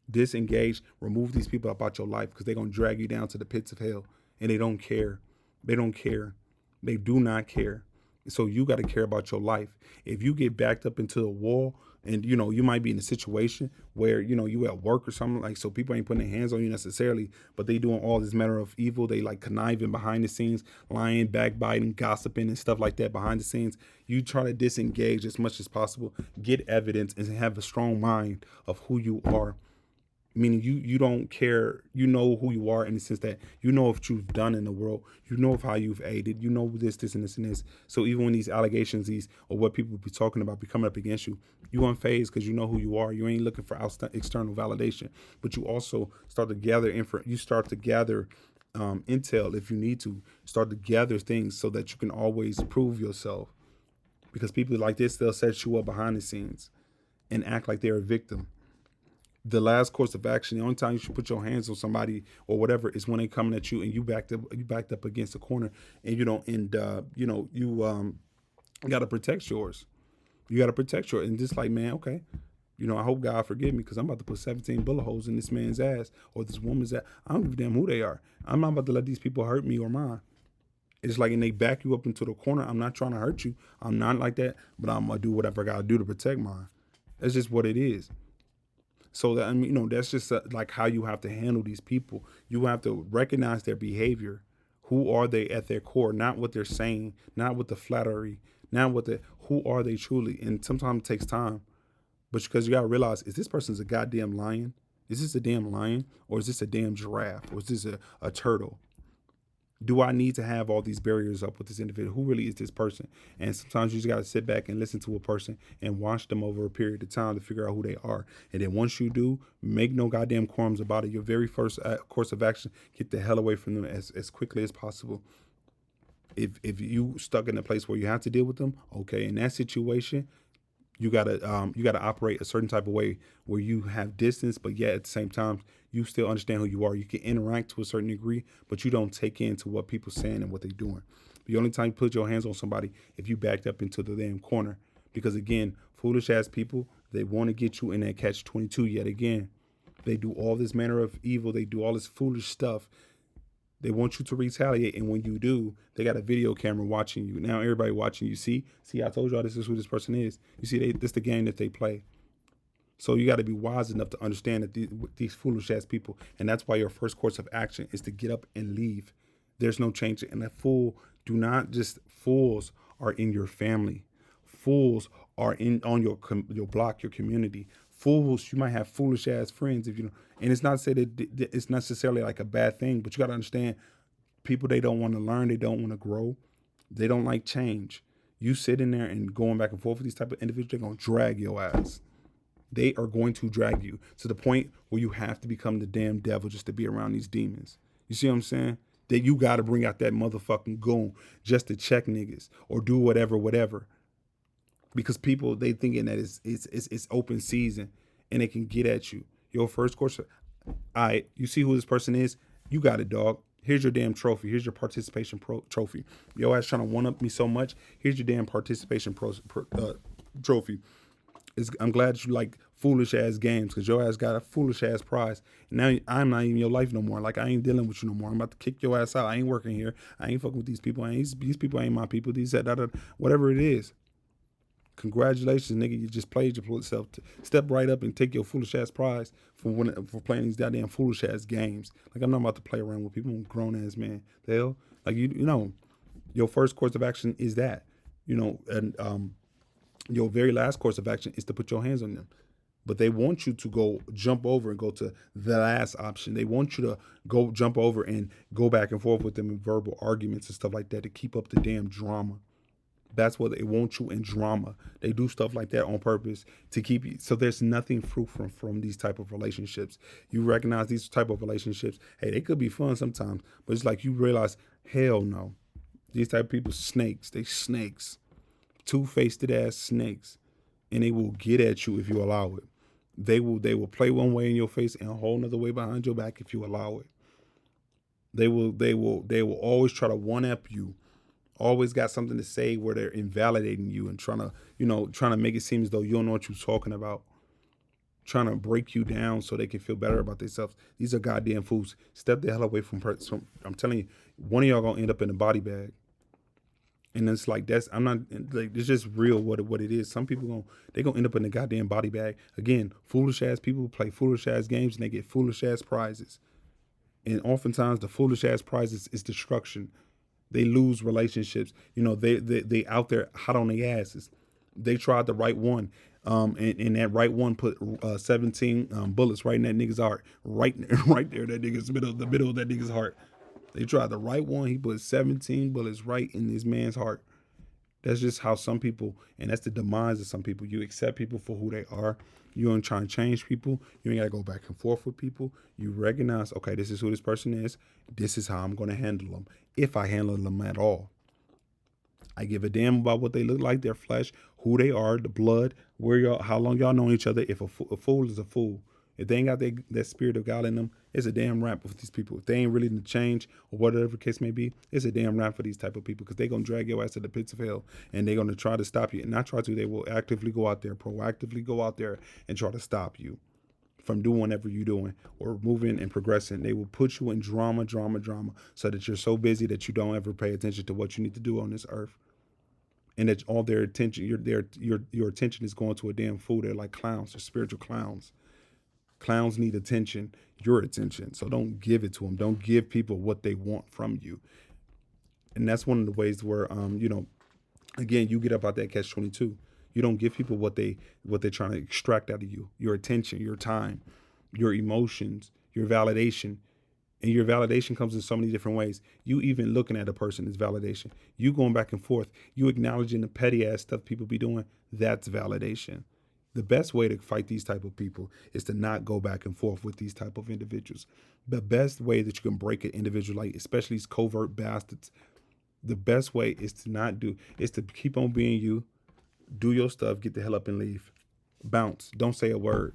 Disengage, remove these people about your life because they're going to drag you down to the pits of hell and they don't care. They don't care. They do not care. So you got to care about your life. If you get backed up into a wall and, you might be in a situation where, you at work or something like, so people ain't putting their hands on you necessarily, but they doing all this manner of evil. They like conniving behind the scenes, lying, backbiting, gossiping and stuff like that behind the scenes. You try to disengage as much as possible, get evidence and have a strong mind of who you are. meaning you don't care. You know who you are in the sense that you know what you've done in the world. You know of how you've aided. You know this, and this, and this. So even when these allegations, these or what people be talking about, be coming up against you, you unfazed because you know who you are. You ain't looking for external validation, but you also start to gather You start to gather intel if you need to. Start to gather things so that you can always prove yourself. Because people like this, they'll set you up behind the scenes and act like they're a victim. The last course of action, the only time you should put your hands on somebody or whatever is when they coming at you and you backed up against the corner and you don't end you got to protect yours. You got to protect yours. And just like, man, okay, I hope God forgive me because I'm about to put 17 bullet holes in this man's ass or this woman's ass. I don't give a damn who they are. I'm not about to let these people hurt me or mine. It's like, and they back you up into the corner. I'm not trying to hurt you. I'm not like that, but I'm gonna do whatever I gotta do to protect mine. That's just what it is. So that, that's just like how you have to handle these people. You have to recognize their behavior. Who are they at their core? Not what they're saying, not with the flattery, not what the who are they truly. And sometimes it takes time, but because you gotta realize, is this person's a goddamn lion? Is this a damn lion, or is this a damn giraffe, or is this a turtle? Do I need to have all these barriers up with this individual? Who really is this person? And sometimes you just got to sit back and listen to a person and watch them over a period of time to figure out who they are. And then once you do, make no goddamn qualms about it. Your very first course of action, get the hell away from them as quickly as possible. If you stuck in a place where you have to deal with them, okay, in that situation, you gotta operate a certain type of way where you have distance, but yet at the same time you still understand who you are. You can interact to a certain degree, but you don't take into what people saying and what they're doing. The only time you put your hands on somebody if you backed up into the damn corner, because again, foolish ass people, they want to get you in that catch-22 yet again. They do all this manner of evil. They do all this foolish stuff. They want you to retaliate, and when you do, they got a video camera watching you. Now everybody watching you. See, I told y'all this is who this person is. You see, this the game that they play. So you got to be wise enough to understand that these foolish ass people, and that's why your first course of action is to get up and leave. There's no change, and that fools are in your family. Fools are on your block, your community. Fools, you might have foolish ass friends if you know. And it's not to say that it's necessarily like a bad thing, but you got to understand, people, they don't want to learn, they don't want to grow, they don't like change. You sit in there and going back and forth with these type of individuals, they're gonna drag your ass. They are going to drag you to the point where you have to become the damn devil just to be around these demons. You see what I'm saying? That you got to bring out that motherfucking goon just to check niggas or do whatever. Because people, they thinking that it's open season and they can get at you. Your first course, all right, you see who this person is? You got it, dog. Here's your damn trophy. Here's your participation trophy. Your ass trying to one up me so much. Here's your damn participation trophy. I'm glad that you like foolish ass games because your ass got a foolish ass prize. Now I'm not even your life no more. Like, I ain't dealing with you no more. I'm about to kick your ass out. I ain't working here. I ain't fucking with these people. These people ain't my people. These that, whatever it is. Congratulations, nigga. You just played yourself. Step right up and take your foolish ass prize for playing these goddamn foolish ass games. Like, I'm not about to play around with people. I'm a grown ass man. The hell? Like, your first course of action is that. And your very last course of action is to put your hands on them. But they want you to go jump over and go to the last option. They want you to go jump over and go back and forth with them in verbal arguments and stuff like that to keep up the damn drama. That's what they want you in drama. They do stuff like that on purpose to keep you. So there's nothing fruitful from these type of relationships. You recognize these type of relationships. Hey, they could be fun sometimes, but it's like you realize, hell no. These type of people, snakes. They snakes. Two-faced ass snakes. And they will get at you if you allow it. They will play one way in your face and a whole nother way behind your back if you allow it. They will always try to one-up you. Always got something to say where they're invalidating you and trying to make it seem as though you don't know what you're talking about. Trying to break you down so they can feel better about themselves. These are goddamn fools. Step the hell away from I'm telling you, one of y'all gonna end up in a body bag. And it's like, I'm not like, it's just real what it is. Some people they gonna end up in a goddamn body bag. Again, foolish ass people play foolish ass games and they get foolish ass prizes. And oftentimes the foolish ass prizes is destruction. They lose relationships. They out there hot on their asses. They tried the right one. And that right one put 17 bullets right in that nigga's heart, right, right there, that nigga's the middle of that nigga's heart. They tried the right one. He put 17 bullets right in this man's heart. That's just how some people, and that's the demise of some people. You accept people for who they are. You ain't trying to change people. You ain't got to go back and forth with people. You recognize, okay, this is who this person is. This is how I'm going to handle them, if I handle them at all. I give a damn about what they look like, their flesh, who they are, the blood, where y'all, how long y'all know each other. If a fool is a fool, if they ain't got that spirit of God in them, it's a damn rap with these people. If they ain't really to change or whatever the case may be, it's a damn rap for these type of people because they gonna drag your ass to the pits of hell and they're gonna try to stop you. And not try to, they will actively go out there, proactively go out there and try to stop you from doing whatever you're doing or moving and progressing. They will put you in drama, so that you're so busy that you don't ever pay attention to what you need to do on this earth. And that all their attention, your attention is going to a damn fool. They're like clowns, they're spiritual clowns. Clowns need attention, your attention. So don't give it to them. Don't give people what they want from you. And that's one of the ways where, again, you get up out that catch-22. You don't give people what they're trying to extract out of you. Your attention, your time, your emotions, your validation. And your validation comes in so many different ways. You even looking at a person is validation. You going back and forth. You acknowledging the petty ass stuff people be doing. That's validation. The best way to fight these type of people is to not go back and forth with these type of individuals. The best way that you can break an individual, like especially these covert bastards, the best way is to keep on being you, do your stuff, get the hell up and leave. Bounce. Don't say a word.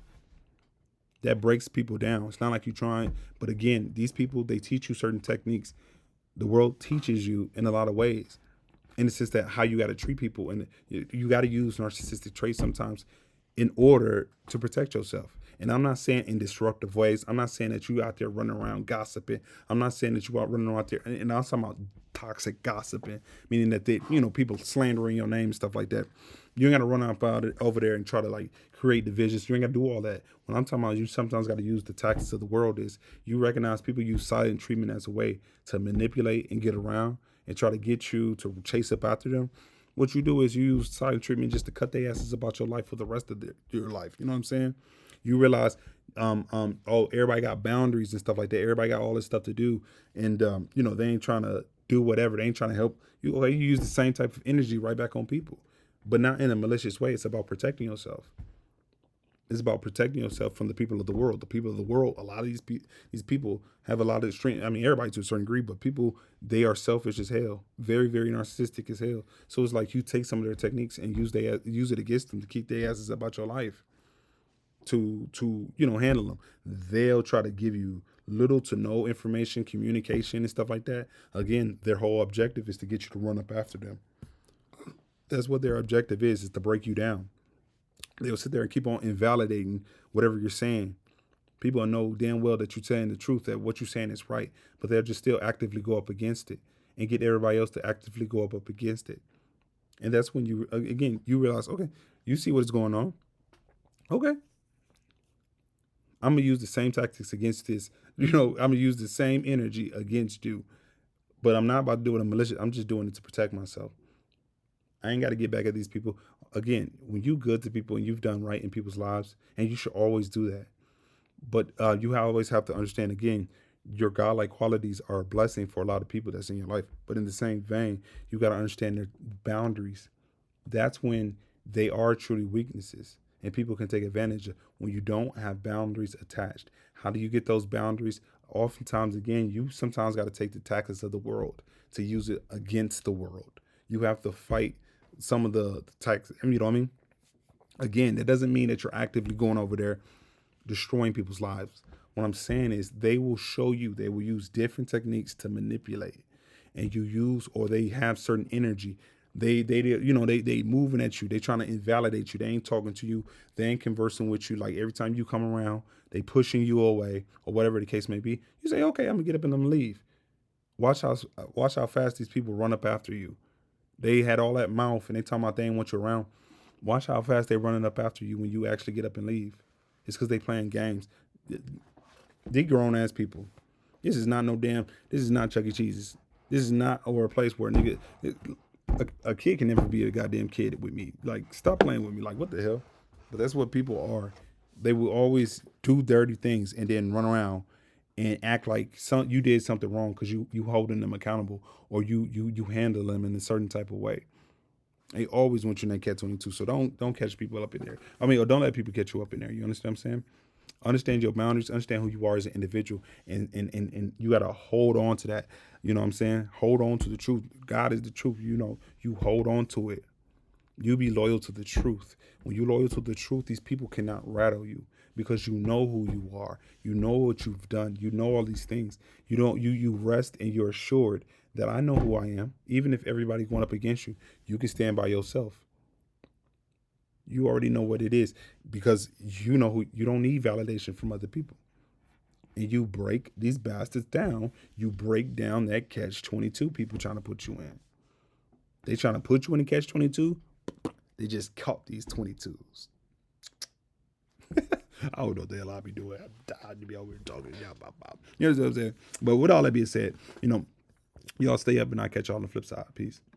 That breaks people down. It's not like you're trying, but again, these people, they teach you certain techniques. The world teaches you in a lot of ways. And it's just that how you got to treat people, and you got to use narcissistic traits sometimes in order to protect yourself. And I'm not saying in disruptive ways. I'm not saying that you out there running around gossiping. I'm not saying that you out running around there, and I'm talking about toxic gossiping, meaning that people slandering your name, stuff like that. You ain't got to run up out it over there and try to like create divisions. You ain't got to do all that. When I'm talking about you sometimes got to use the tactics of the world is you recognize people use silent treatment as a way to manipulate and get around and try to get you to chase up after them. What you do is you use silent treatment just to cut their asses about your life for the rest of your life. You know what I'm saying? You realize, everybody got boundaries and stuff like that. Everybody got all this stuff to do. And, they ain't trying to do whatever. They ain't trying to help you. Okay, you use the same type of energy right back on people, but not in a malicious way. It's about protecting yourself. It's about protecting yourself from the people of the world. The people of the world, a lot of these people have a lot of strength. I mean, everybody to a certain degree, but people, they are selfish as hell, very, very narcissistic as hell. So it's like you take some of their techniques and use it against them to keep their asses about your life, to handle them. They'll try to give you little to no information, communication, and stuff like that. Again, their whole objective is to get you to run up after them. That's what their objective is to break you down. They'll sit there and keep on invalidating whatever you're saying. People know damn well that you're saying the truth, that what you're saying is right, but they'll just still actively go up against it and get everybody else to actively go up against it. And that's when you realize, okay, you see what's going on. Okay, I'm going to use the same tactics against this. I'm going to use the same energy against you, but I'm not about to do it in malicious. I'm just doing it to protect myself. I ain't got to get back at these people. Again, when you good to people and you've done right in people's lives, and you should always do that. But you always have to understand, again, your godlike qualities are a blessing for a lot of people that's in your life. But in the same vein, you got to understand their boundaries. That's when they are truly weaknesses. And people can take advantage of when you don't have boundaries attached. How do you get those boundaries? Oftentimes, again, you sometimes got to take the tactics of the world to use it against the world. You have to fight some of the tactics. You know what I mean? Again, that doesn't mean that you're actively going over there destroying people's lives. What I'm saying is they will show you, they will use different techniques to manipulate. And they have certain energy. They moving at you. They trying to invalidate you. They ain't talking to you. They ain't conversing with you. Like every time you come around, they pushing you away or whatever the case may be. You say, okay, I'm gonna get up and I'm gonna leave. Watch how fast these people run up after you. They had all that mouth and they talking about they ain't want you around. Watch how fast they running up after you when you actually get up and leave. It's because they playing games. They grown ass people. This is not Chuck E. Cheese's. This is not over a place where a kid can never be a goddamn kid with me. Like, stop playing with me. Like, what the hell? But that's what people are. They will always do dirty things and then run around and act like you did something wrong because you holding them accountable, or you handle them in a certain type of way. They always want you in that catch 22. So don't catch people up in there. I mean, or don't let people catch you up in there. You understand what I'm saying? Understand your boundaries, understand who you are as an individual, and you gotta hold on to that. You know what I'm saying? Hold on to the truth. God is the truth. You know, you hold on to it. You be loyal to the truth. When you're loyal to the truth, these people cannot rattle you because you know who you are. You know what you've done. You know all these things. You rest and you're assured that I know who I am. Even if everybody's going up against you, you can stand by yourself. You already know what it is because you know who you don't need validation from other people. And you break these bastards down. You break down that catch 22 people trying to put you in. They trying to put you in the catch 22. They just caught these 22s. I don't know what the hell I'll be doing. I'm dying to be over here talking. You know what I'm saying? But with all that being said, y'all stay up and I'll catch y'all on the flip side. Peace.